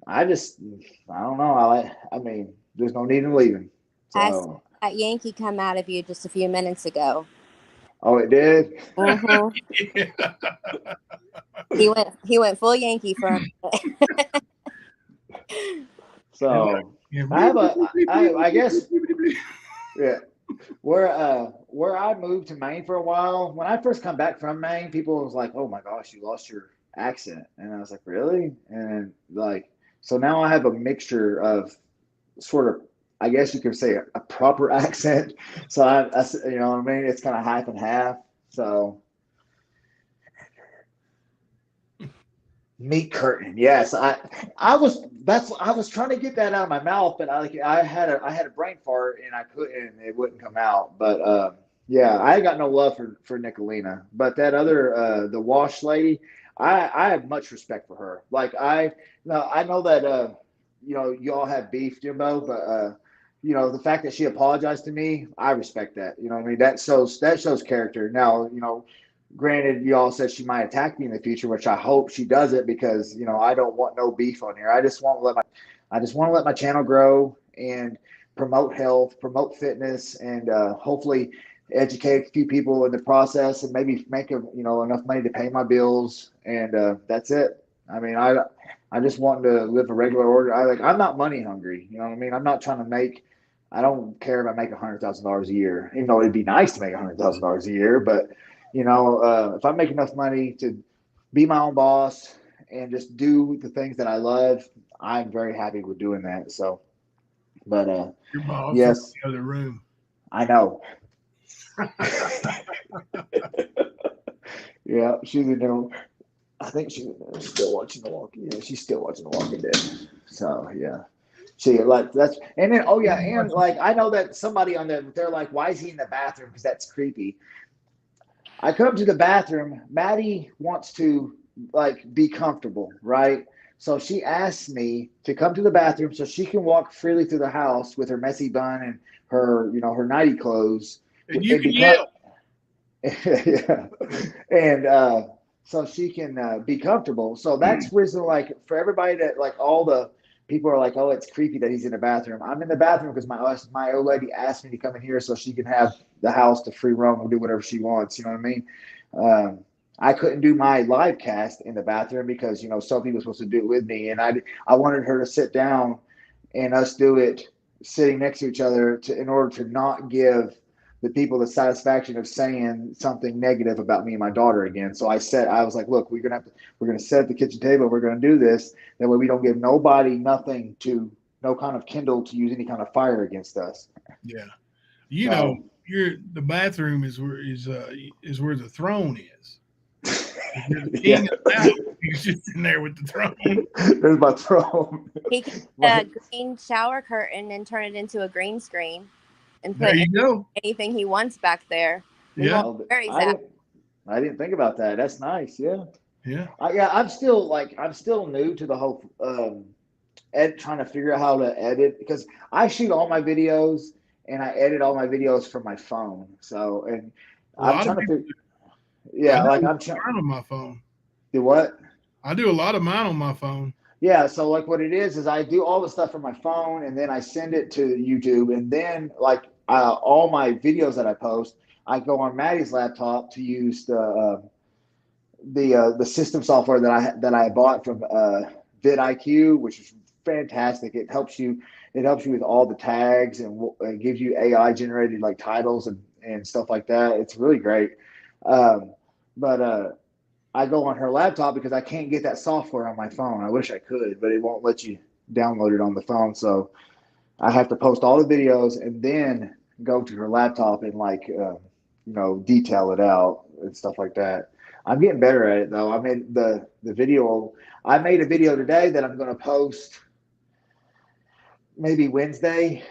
I don't know. I mean, there's no need in leaving. So. I saw that Yankee come out of you just a few minutes ago. Oh, it did? Mm-hmm. He went full Yankee for him. So I guess, yeah. where I moved to Maine for a while, when I first come back from Maine, people was like, "Oh my gosh, you lost your accent," and I was like, "Really?" And like, so now I have a mixture of sort of, I guess you could say, a proper accent. So you know what I mean? It's kind of half and half. So meat curtain, yes. I was trying to get that out of my mouth, but I had a brain fart and I couldn't. It wouldn't come out. But yeah, I ain't got no love for Nicolina. But that other the wash lady, I have much respect for her. Like I know that you know, you all have beef, Jimbo, but you know, the fact that she apologized to me, I respect that. You know what I mean? That shows character. Now, you know, granted, you all said she might attack me in the future, which I hope she doesn't, because you know I don't want no beef on here. I just want to let my channel grow and promote health, promote fitness, and hopefully educate a few people in the process, and maybe make enough money to pay my bills, and that's it. I mean, I just want to live a regular order. I'm not money hungry. You know what I mean? I'm not trying to make. I don't care if I make $100,000 a year, even though it'd be nice to make $100,000 a year. But you know, if I make enough money to be my own boss and just do the things that I love, I'm very happy with doing that. So, but Your boss is yes, in the other room. I know. Yeah, she's in there. I think she's still watching The Walking. Yeah, she's still watching The Walking Dead. So yeah. See, like that's, and then, oh yeah, and like I know that somebody on there, they're like, why is he in the bathroom? Because that's creepy. I come to the bathroom. Maddie wants to like be comfortable, right? So she asks me to come to the bathroom so she can walk freely through the house with her messy bun and her, you know, her nighty clothes. And you can yell. Yeah. And so she can be comfortable. So that's reason, like, for everybody that, like, all the people are like, oh, it's creepy that he's in the bathroom. I'm in the bathroom because my old lady asked me to come in here so she can have the house to free roam and do whatever she wants. You know what I mean? I couldn't do my live cast in the bathroom because, you know, Sophie was supposed to do it with me, and I wanted her to sit down and us do it sitting next to each other in order to not give the people the satisfaction of saying something negative about me and my daughter again. So I was like, look, we're gonna sit at the kitchen table. We're gonna do this. That way we don't give nobody nothing no kind of kindle to use any kind of fire against us. Yeah, you know, the bathroom is where the throne is. If you're the king of the house, you're just in there with the throne. There's my throne. He can get a green shower curtain and turn it into a green screen and put There you go. anything he wants back there. Yeah. I didn't think about that. That's nice. Yeah. Yeah. I'm still new to the whole trying to figure out how to edit, because I shoot all my videos and I edit all my videos from my phone. So, and I'm trying to figure. Yeah, like I'm trying on my phone. Do what? I do a lot of mine on my phone. Yeah, so like what it is I do all the stuff from my phone and then I send it to YouTube, and then like all my videos that I post, I go on Maddie's laptop to use the system software that I bought from vidIQ, which is fantastic. It helps you with all the tags, and it gives you AI generated like titles and stuff like that. It's really great. But I go on her laptop because I can't get that software on my phone. I wish I could, but it won't let you download it on the phone. So I have to post all the videos and then go to her laptop and detail it out and stuff like that. I'm getting better at it though. I made the video. I made a video today that I'm going to post maybe Wednesday,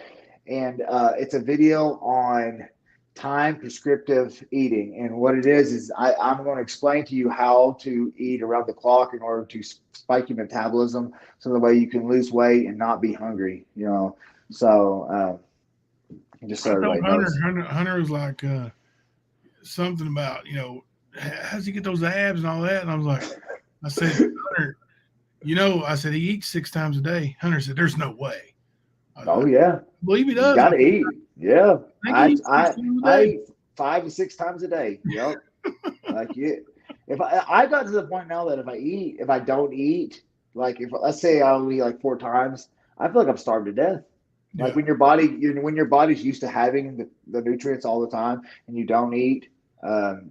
and it's a video on time prescriptive eating, and what it is I'm going to explain to you how to eat around the clock in order to spike your metabolism, so the way you can lose weight and not be hungry. You know, so just so everybody knows. Hunter was like something about, you know, how's he get those abs and all that, and I said, Hunter, you know, I said he eats 6 times a day. Hunter said, there's no way. Yeah, I believe he does. You gotta eat. Yeah, I eat 5 to 6 times a day. Yep. Like if I got to the point now that if I don't eat, like if let's say I'll eat like 4 times, I feel like I'm starved to death. Like when your body's used to having the nutrients all the time, and you don't eat,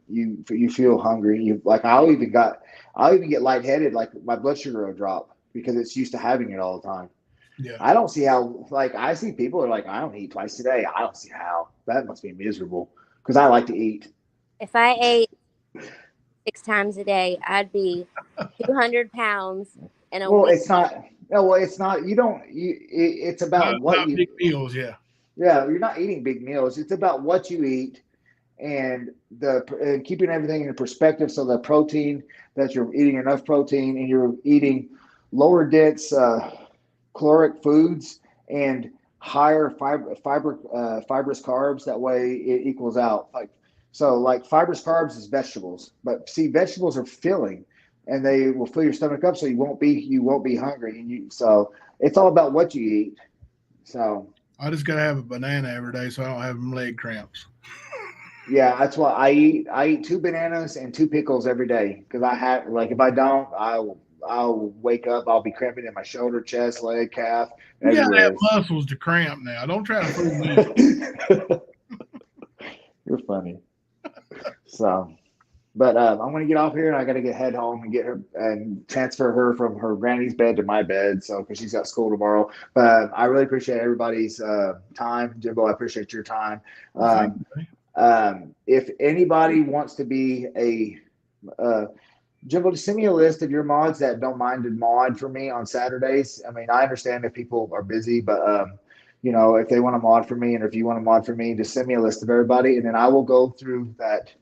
you feel hungry. You like I'll even get lightheaded. Like my blood sugar will drop because it's used to having it all the time. Yeah. I don't see how. Like I see people are like, I don't eat twice a day. I don't see how. That must be miserable because I like to eat. If I ate 6 times a day, I'd be 200 pounds in a Well, week. it's not. No, well, it's not. You don't. It's about what Not you. big meals, yeah. Yeah, you're not eating big meals. It's about what you eat and keeping everything in perspective. So the protein that you're eating enough protein and you're eating lower dense caloric foods and higher fibrous carbs. That way it equals out. Like fibrous carbs is vegetables, but see vegetables are filling and they will fill your stomach up so you won't be hungry so it's all about what you eat. So I just gotta have a banana every day so I don't have leg cramps. yeah, that's why I eat 2 bananas and 2 pickles every day because I have like if I don't, I'll wake up, I'll be cramping in my shoulder, chest, leg, calf, You gotta have everywhere. muscles to cramp now. Don't try to fool me. You're funny. So, but I'm gonna get off here and I gotta head home and get her and transfer her from her granny's bed to my bed. So, because she's got school tomorrow. But I really appreciate everybody's time, Jimbo. I appreciate your time. Thank Um, you. if anybody wants to be a Jimbo, just send me a list of your mods that don't mind to mod for me on Saturdays. I mean, I understand if people are busy, but if they want to mod for me, and if you want to mod for me, just send me a list of everybody, and then I will go through that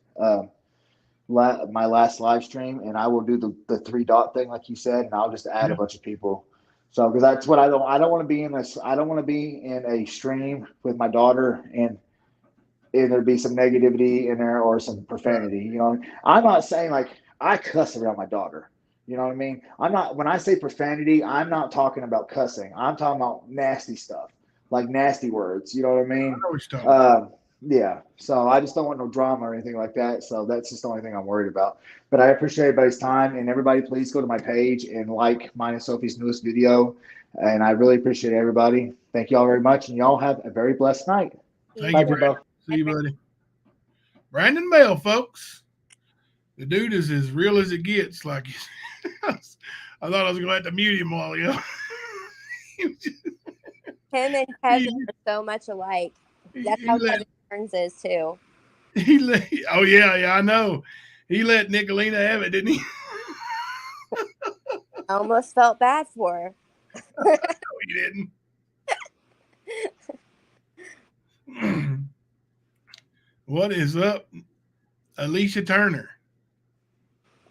my last live stream, and I will do the 3 dot thing like you said, and I'll just add a Yeah. bunch of people. So because that's what I don't want to be in this. I don't want to be in a stream with my daughter and there be some negativity in there or some Right. profanity. I'm not saying like I cuss around my daughter. You know what I mean? I'm not when I say profanity, I'm not talking about cussing. I'm talking about nasty stuff, like nasty words. You know what I I mean? know what you're talking about. Yeah. So I just don't want no drama or anything like that. So that's just the only thing I'm worried about. But I appreciate everybody's time and everybody. Please go to my page and like mine and Sophie's newest video. And I really appreciate everybody. Thank y'all very much, and y'all have a very blessed night. Thank Bye, you, Brandon. Jimbo. See you, buddy. Brandon Bell, folks. The dude is as real as it gets. Like I thought I was gonna have to mute him while ago. Him and Kevin are so much alike. That's how Kevin Burns is too. Oh yeah, I know. He let Nicolina have it, didn't he? I almost felt bad for her. No, he didn't. What is up, Alicia Turner?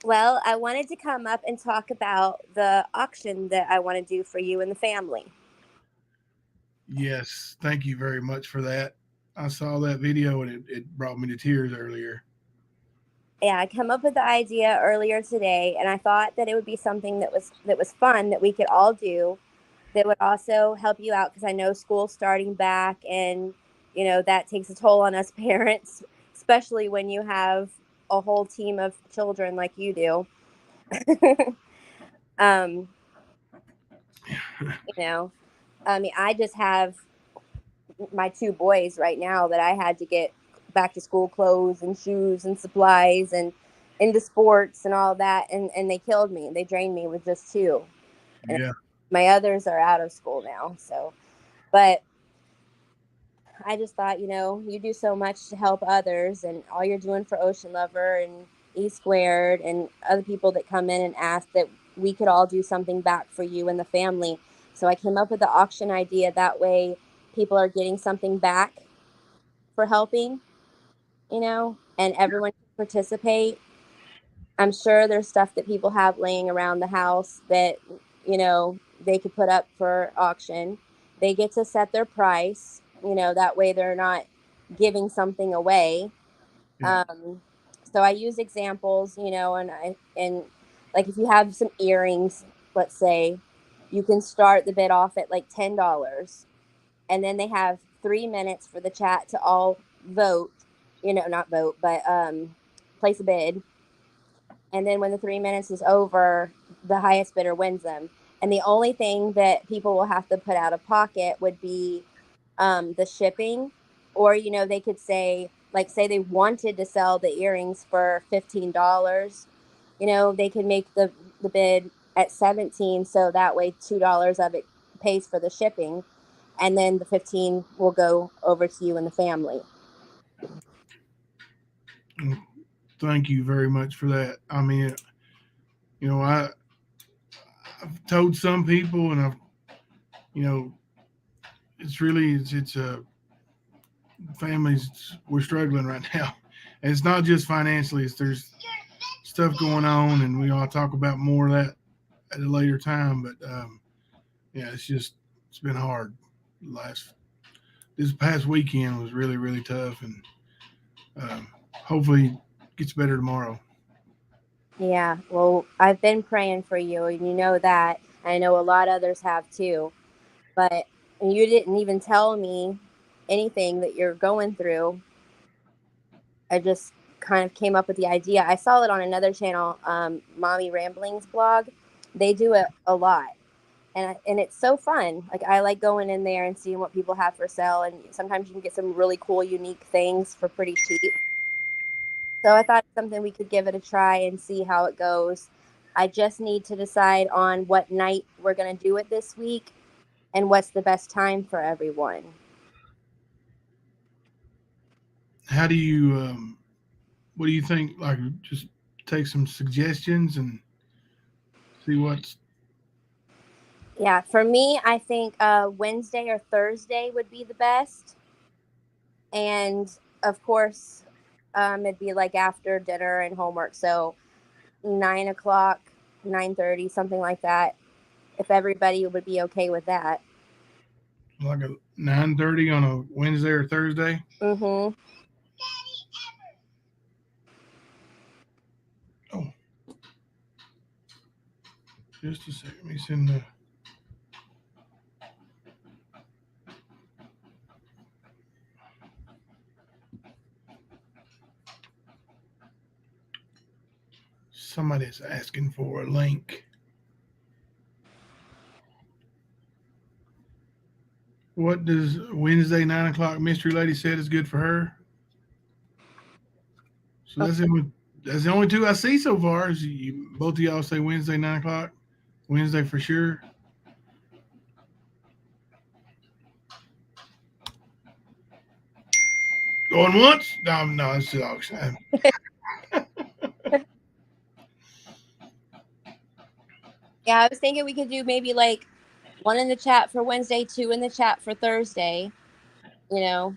Well, I wanted to come up and talk about the auction that I want to do for you and the family. Yes, thank you very much for that. I saw that video and it brought me to tears earlier. Yeah, I come up with the idea earlier today, and I thought that it would be something that was fun that we could all do. That would also help you out because I know school's starting back, and that takes a toll on us parents, especially when you have a whole team of children like you do. um, I mean, I just have my 2 boys right now that I had to get back to school clothes and shoes and supplies and into sports and all that, and they killed me. They drained me with just 2. And Yeah. my others are out of school now, so but I just thought, you do so much to help others, and all you're doing for Ocean Lover and E Squared and other people that come in and ask that we could all do something back for you and the family. So I came up with the auction idea. That way people are getting something back for helping, and everyone can participate. I'm sure there's stuff that people have laying around the house that, they could put up for auction. They get to set their price, that way they're not giving something away. Yeah. So I use examples, and like if you have some earrings, let's say, you can start the bid off at like $10. And then they have 3 minutes for the chat to all vote, not vote, but place a bid. And then when the 3 minutes is over, the highest bidder wins them. And the only thing that people will have to put out of pocket would be the shipping, or they could say, like, say they wanted to sell the earrings for $15, they could make the bid at 17, so that way $2 of it pays for the shipping, and then the 15 will go over to you and the family. Thank you very much for that. I mean, I've told some people, and it's families, we're struggling right now. And it's not just financially, there's stuff going on, and we all talk about more of that at a later time. But yeah, it's been hard. This past weekend was really, really tough, and hopefully it gets better tomorrow. Yeah, well, I've been praying for you, and you know that. I know a lot others have too. But you didn't even tell me anything that you're going through. I just kind of came up with the idea. I saw it on another channel, Mommy Ramblings blog. They do it a lot. And it's so fun. Like, I like going in there and seeing what people have for sale. And sometimes you can get some really cool, unique things for pretty cheap. So I thought it's something we could give it a try and see how it goes. I just need to decide on what night we're going to do it this week and what's the best time for everyone. How do you, what do you think? Like, just take some suggestions and see what's. Yeah, for me, I think Wednesday or Thursday would be the best. And of course, it'd be like after dinner and homework. So 9 o'clock, 9:30, something like that. If everybody would be okay with that. Like a 9:30 on a Wednesday or Thursday. Mm-hmm. Oh, just a second. Let me send the. Somebody's asking for a link. What does Wednesday 9 o'clock mystery lady said is good for her? So that's the only two I see so far. Is both of y'all say Wednesday 9 o'clock? Wednesday for sure. Going once? No, it's the auction. Yeah, I was thinking we could do maybe like one in the chat for Wednesday, two in the chat for Thursday. There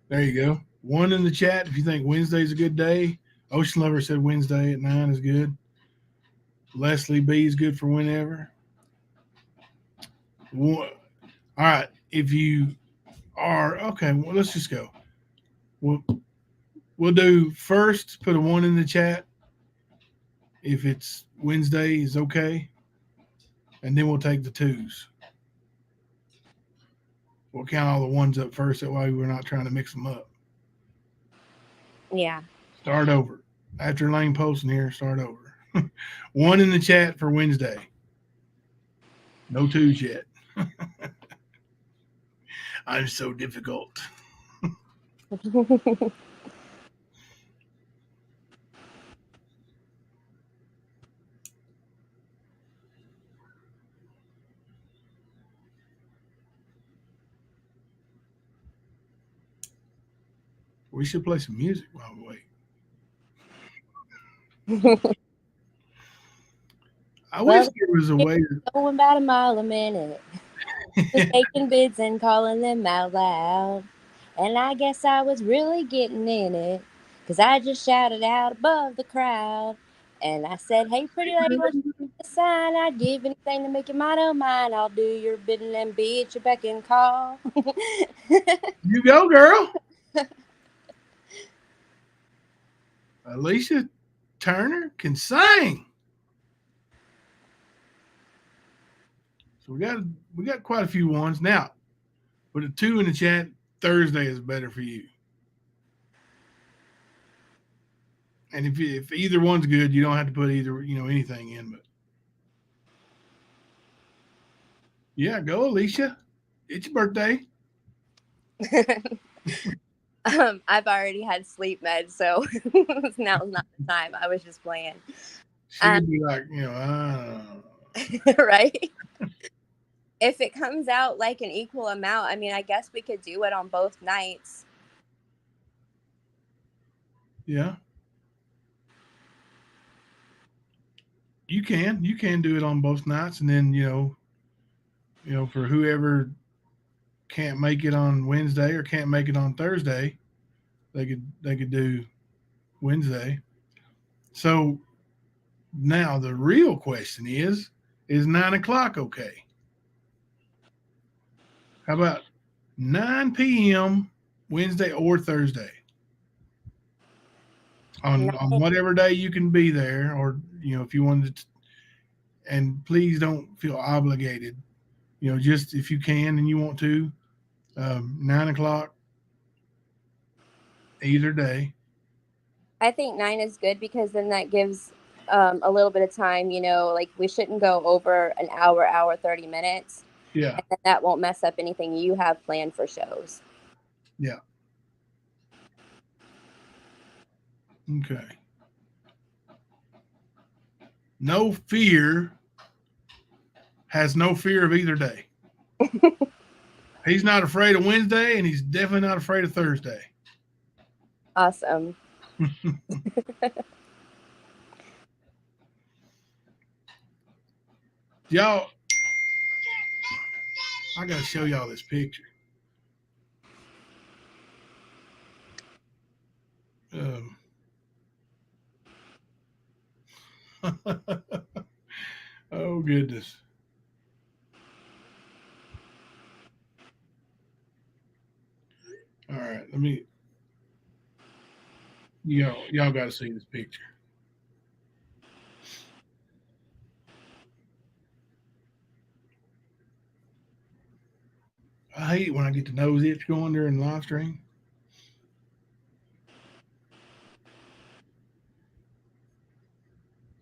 you go. One in the chat if you think Wednesday's a good day. Ocean Lover said Wednesday at 9 is good. Leslie B is good for whenever. All right. If you are okay, well, let's just go. We'll do first. Put a 1 in the chat if it's Wednesday is okay, and then we'll take the 2s. We'll count all the 1s up first. That way we're not trying to mix them up. Yeah. Start over. After Lane posting here, start over. 1 in the chat for Wednesday. No 2s yet. I'm so difficult. We should play some music while we wait. I wish there was a way to. Going about a mile a minute. Just taking bids and calling them out loud. And I guess I was really getting in it, 'cause I just shouted out above the crowd. And I said, hey, pretty lady, what's the sign? I'd give anything to make you mine, oh mine. I'll do your bidding and be at your beck and call. You go, girl. Alicia Turner can sing. So we got quite a few 1s. Now, put a 2 in the chat. Thursday is better for you. And if either one's good, you don't have to put anything in. But yeah, go Alicia. It's your birthday. I've already had sleep meds, so now's not the time. I was just playing. She could be like, Right? If it comes out like an equal amount, I mean, I guess we could do it on both nights. Yeah. You can do it on both nights, and then for whoever can't make it on Wednesday or can't make it on Thursday, they could do Wednesday. So now the real question is 9 o'clock okay? How about 9 p.m. Wednesday or Thursday? On whatever day you can be there, or if you wanted to, and please don't feel obligated. Just if you can and you want to, 9 o'clock either day. I think 9 is good because then that gives a little bit of time, like we shouldn't go over an hour 30 minutes. Yeah. And that won't mess up anything you have planned for shows. Yeah. Okay. No fear has no fear of either day. He's not afraid of Wednesday, and he's definitely not afraid of Thursday. Awesome. Y'all, I got to show y'all this picture. Oh, goodness. All right, y'all got to see this picture. I hate when I get the nose itch going during the live stream.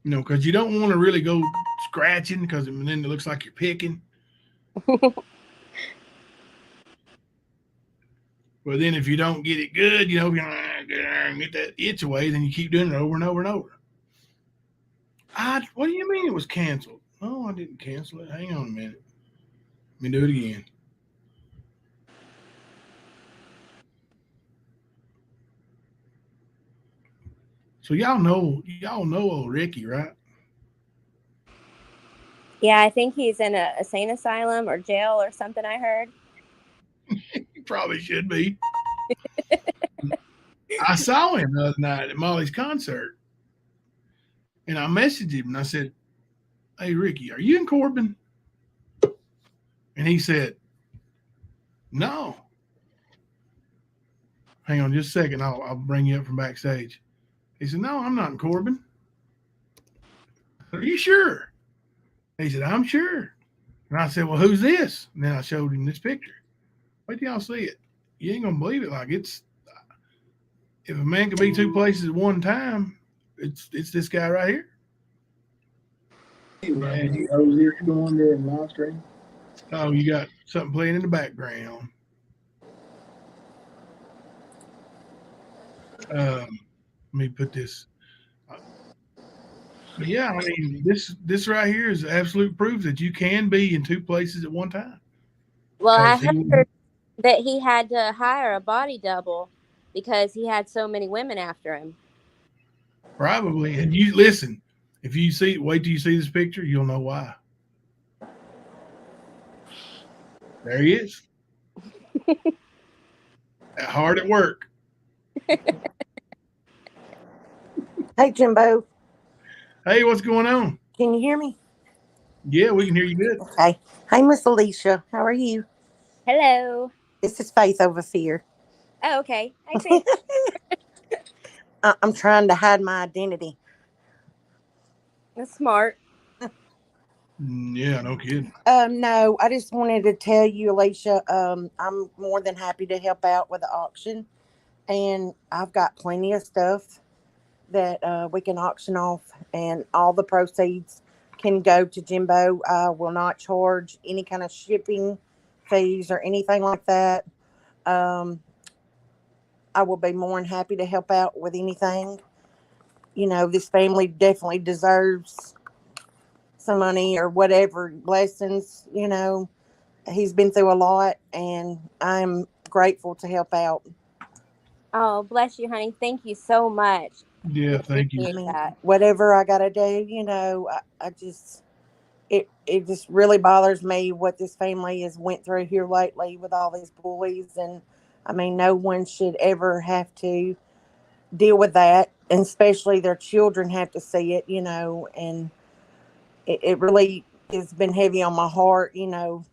Because you don't want to really go scratching, because then it looks like you're picking. But then if you don't get it good, if you get that itch away, then you keep doing it over and over and over. What do you mean it was canceled? Oh, I didn't cancel it. Hang on a minute. Let me do it again. So y'all know old Ricky, right? Yeah, I think he's in a insane asylum or jail or something, I heard. He probably should be. I saw him the other night at Molly's concert, and I messaged him and I said, "Hey, Ricky, are you in Corbin?" And he said, "No." Hang on just a second. I'll bring you up from backstage. He said, "No, I'm not in Corbin." "Are you sure?" He said, "I'm sure." And I said, "Well, who's this?" And then I showed him this picture. Wait till y'all see it. You ain't gonna believe it. Like, it's, if a man can be two places at one time, it's this guy right here. And you know this going there in live stream? Oh, you got something playing in the background. Let me put this. But yeah, I mean, this right here is absolute proof that you can be in two places at one time. Well, I heard that he had to hire a body double because he had so many women after him. Probably. And you listen, if you see, wait till you see this picture, you'll know why. There he is. Hard at work. Hey, Jimbo. Hey, what's going on? Can you hear me? Yeah, we can hear you good. Okay. Hey, Miss Alicia. How are you? Hello. This is Faith over Fear. Oh, okay. I see. I'm trying to hide my identity. That's smart. Yeah, no kidding. No, I just wanted to tell you, Alicia, I'm more than happy to help out with the auction. And I've got plenty of stuff that we can auction off, and all the proceeds can go to Jimbo. I will not charge any kind of shipping fees or anything like that. I will be more than happy to help out with anything. You know, this family definitely deserves some money or whatever blessings. You know, he's been through a lot, and I'm grateful to help out. Oh, bless you, honey. Thank you so much. Yeah, thank you. I Appreciate mean, that. whatever I got to do, you know, I just, it just really bothers me what this family has went through here lately with all these bullies. And I mean, no one should ever have to deal with that, and especially their children have to see it, you know, and it really has been heavy on my heart, you know.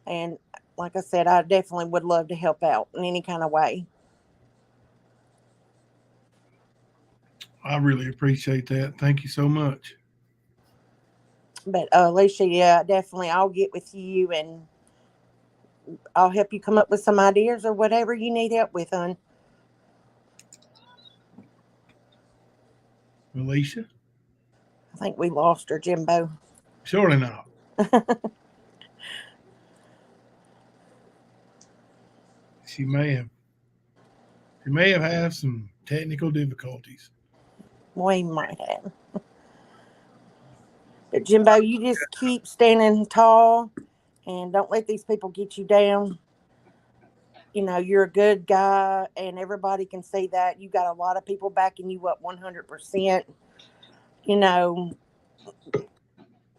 And like I said, I definitely would love to help out in any kind of way. I really appreciate that. Thank you so much. But Alicia, yeah, definitely, I'll get with you and I'll help you come up with some ideas or whatever you need help with, hon. Alicia? I think we lost her, Jimbo. Surely not. She may have. She may have had some technical difficulties. We might have. But Jimbo, you just keep standing tall and don't let these people get you down. You know, you're a good guy and everybody can see that. You got a lot of people backing you up 100%. You know,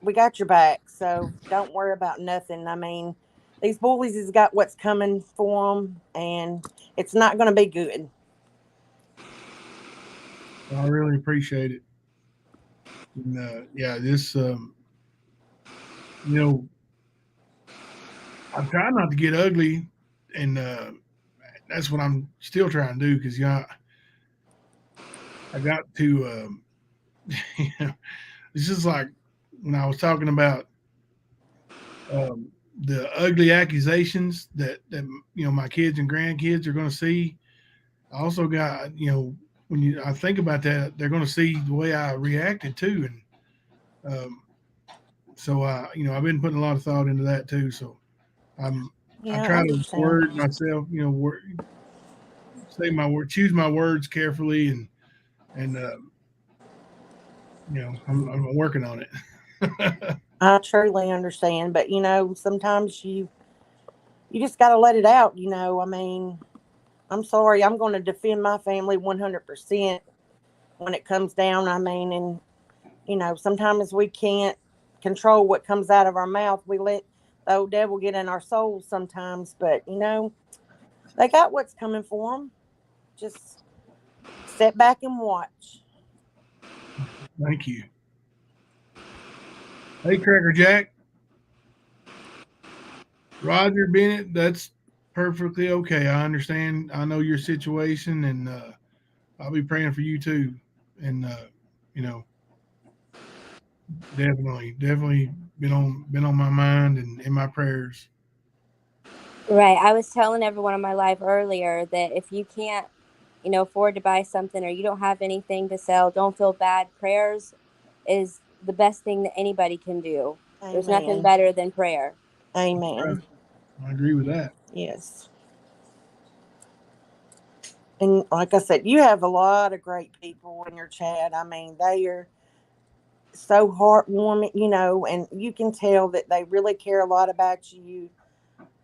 we got your back. So don't worry about nothing. I mean, these bullies has got what's coming for them and it's not going to be good. I really appreciate it. And, yeah, this, you know, I'm trying not to get ugly, and that's what I'm still trying to do because, you know, I got to, you know, it's just like when I was talking about the ugly accusations that you know my kids and grandkids are going to see. I also got, you know, when I think about that, they're going to see the way I reacted too, and so you know, I've been putting a lot of thought into that too. So I Yeah, I try to understand. word myself, you know, say my word, choose my words carefully, and you know, I'm working on it. I truly understand, but you know, sometimes you just got to let it out, you know. I mean, I'm sorry, I'm going to defend my family 100% when it comes down. I mean, and you know, sometimes we can't control what comes out of our mouth. We let the old devil get in our souls sometimes, but you know, they got what's coming for them. Just sit back and watch. Thank you. Hey, Cracker Jack, Roger Bennett. That's perfectly okay. I understand. I know your situation, and I'll be praying for you too. And you know, definitely been on my mind and in my prayers. Right. I was telling everyone in my live earlier that if you can't, afford to buy something or you don't have anything to sell, don't feel bad. Prayers is the best thing that anybody can do. There's nothing Amen. better than prayer. Right. Amen. I agree with that. Yes. And like I said, you have a lot of great people in your chat. I mean, they are so heartwarming, you know, and you can tell that they really care a lot about you.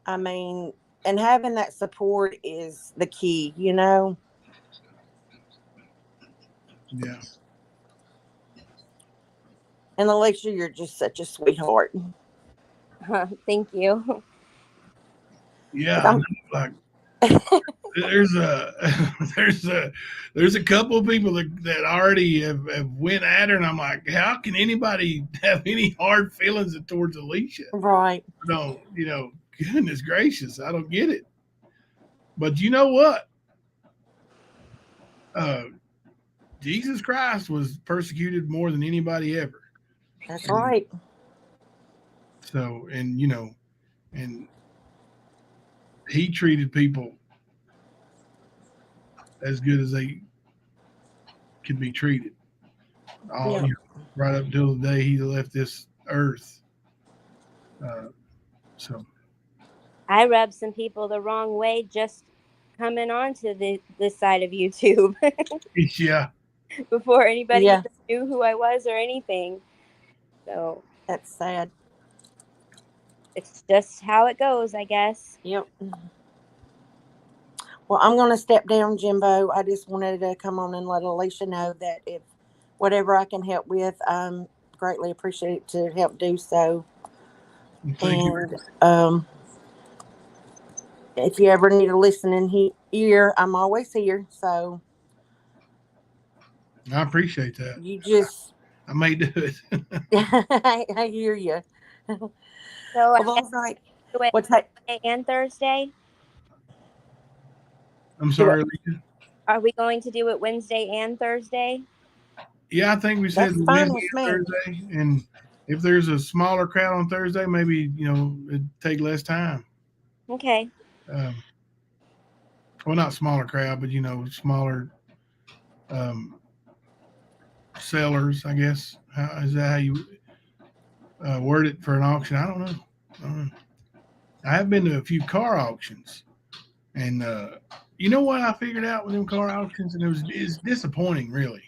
I mean, and having that support is the key, you know. Yeah. And Alicia, you're just such a sweetheart. Thank you. But Yeah. I I'm, know, like there's a there's a there's a couple of people that already have went at her, and I'm like, how can anybody have any hard feelings towards Alicia? right. No, you know, goodness gracious, I don't get it. But you know what? Uh, Jesus Christ was persecuted more than anybody ever. That's And right. so, and you know, and he treated people as good as they could be treated. All Yeah. you know, right up until the day he left this earth. Uh, so I rubbed some people the wrong way just coming onto this side of YouTube Yeah. before anybody Yeah. even knew who I was or anything. So That's sad. it's just how it goes, I guess. Yep. Well, I'm going to step down, Jimbo. I just wanted to come on and let Alicia know that if whatever I can help with, I'm greatly appreciated to help do so. Thank you. And if you ever need a listening ear, I'm always here. So I appreciate that. you just, I may do it. I hear you. So Well, all right. What's that? Wednesday and Thursday. I'm sorry, Alicia. Are we going to do it Wednesday and Thursday? Yeah, I think we said That's fine Wednesday with and me. Thursday. And if there's a smaller crowd on Thursday, maybe, it'd take less time. Okay. Well, not smaller crowd, but, smaller sellers, I guess. Is that how you word it for an auction? I don't know. I have been to a few car auctions. And you know what I figured out with them car auctions? And it's disappointing, really.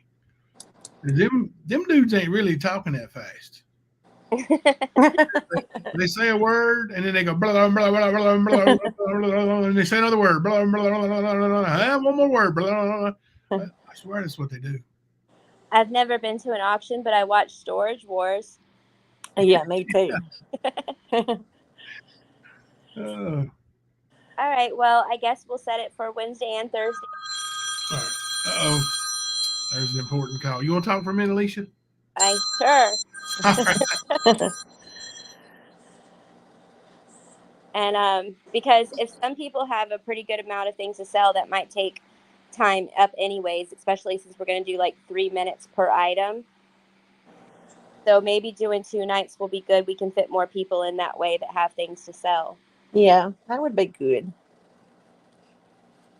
Them dudes ain't really talking that fast. They say a word and then they go blah, blah, blah, blah, blah, blah, blah, blah, and they say another word. Blah, blah, blah, blah, blah, one more word. Blah, blah, blah. I swear that's what they do. I've never been to an auction, but I watched Storage Wars. Yeah, me too. All right. Well, I guess we'll set it for Wednesday and Thursday. All right. Uh-oh. There's an important call. You want to talk for a minute, Alicia? Sure. All right. And because if some people have a pretty good amount of things to sell, that might take time up anyways, especially since we're going to do like 3 minutes per item. So maybe doing 2 nights will be good. We can fit more people in that way that have things to sell. Yeah, that would be good.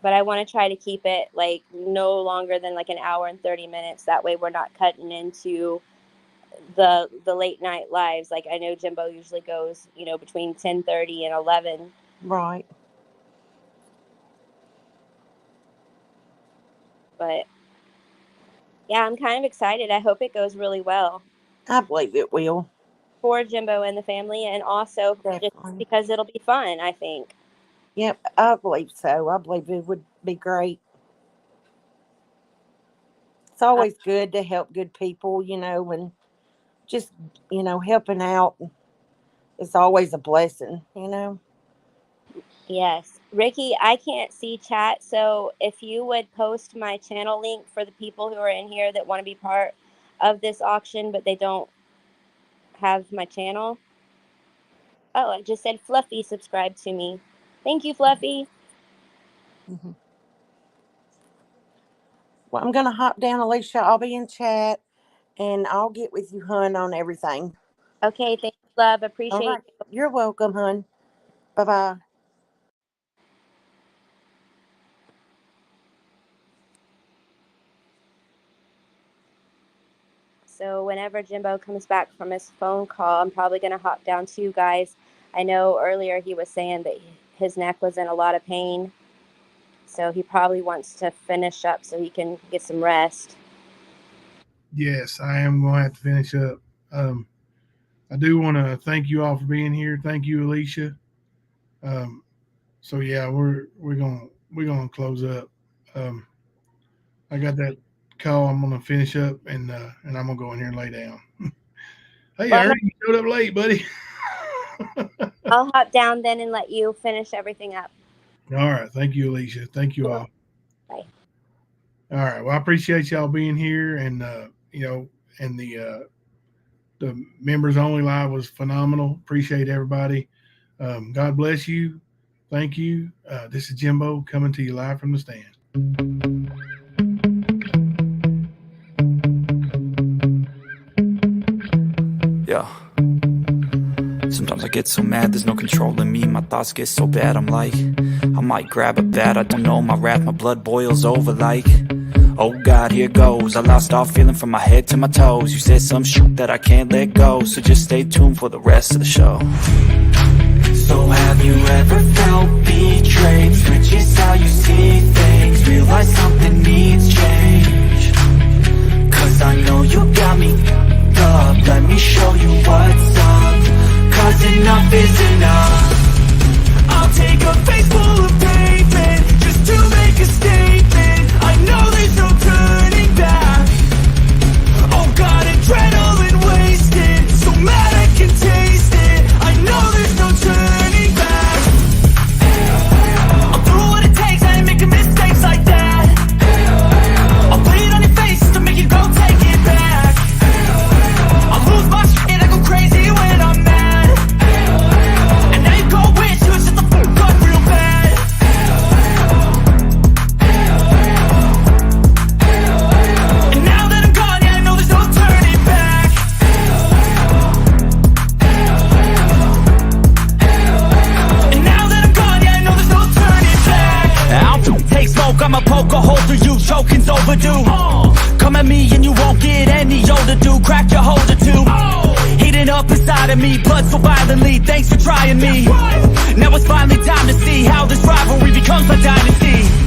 But I want to try to keep it like no longer than like an hour and 30 minutes. That way we're not cutting into the late night lives. Like I know Jimbo usually goes, between 10:30 and 11. Right. But yeah, I'm kind of excited. I hope it goes really well I believe it will. for Jimbo and the family, and also Definitely. just because it'll be fun, I think. Yep, I believe so. I believe it would be great. It's always good to help good people, and just, helping out is always a blessing, Yes. Ricky, I can't see chat, so if you would post my channel link for the people who are in here that want to be part of this auction, but they don't have my channel. Oh, I just said Fluffy subscribe to me. Thank you, Fluffy. Mm-hmm. Well, I'm going to hop down, Alicia. I'll be in chat, and I'll get with you, hun, on everything. Okay, thank you, love. Appreciate All right. you. You're welcome, hun. Bye-bye. So whenever Jimbo comes back from his phone call, I'm probably going to hop down too, guys. I know earlier he was saying that his neck was in a lot of pain. So he probably wants to finish up so he can get some rest. Yes, I am going to have to finish up. I do want to thank you all for being here. Thank you, Alicia. So yeah, we're gonna close up. I got that call. I'm gonna finish up and I'm gonna go in here and lay down. Hey, I heard you showed up late, buddy. I'll hop down then and let you finish everything up. All right. Thank you, Alicia. Thank you all. Bye. All right. Well, I appreciate y'all being here, and and the members only live was phenomenal. Appreciate everybody. God bless you. Thank you. This is Jimbo coming to you live from the stand. Yeah. Sometimes I get so mad, there's no controlling me. My thoughts get so bad, I'm like, I might grab a bat, I don't know, my wrath, my blood boils over like, oh God, here goes. I lost all feeling from my head to my toes. You said some shit that I can't let go, so just stay tuned for the rest of the show. So have you ever felt betrayed? Switches how you see things, realize something needs change. Cause I know you got me up, let me show you what's up. Cause enough is enough. I'll take a face full of pavement just to make a statement. I know there's no turning back. Oh God, adrenaline wasted, so mad I can taste it. I know there's no turning back. I'll do what it takes, I ain't making mistakes like that. I'll put it on your face to make you go take it back. I'll lose my shit, I go crazy when I'm mad. And now you go wish you shut the fuck up real bad. And now that I'm gone, yeah, I know there's no turning back. And now that I'm gone, yeah, I know there's no turning back. I'll take smoke, I'ma poke a hole through you, choking's overdue. Come at me and you won't get any older, dude. Crack your holder too. Heating up inside of me, blood so violently. Thanks for trying me. Now it's finally time to see how this rivalry becomes a dynasty.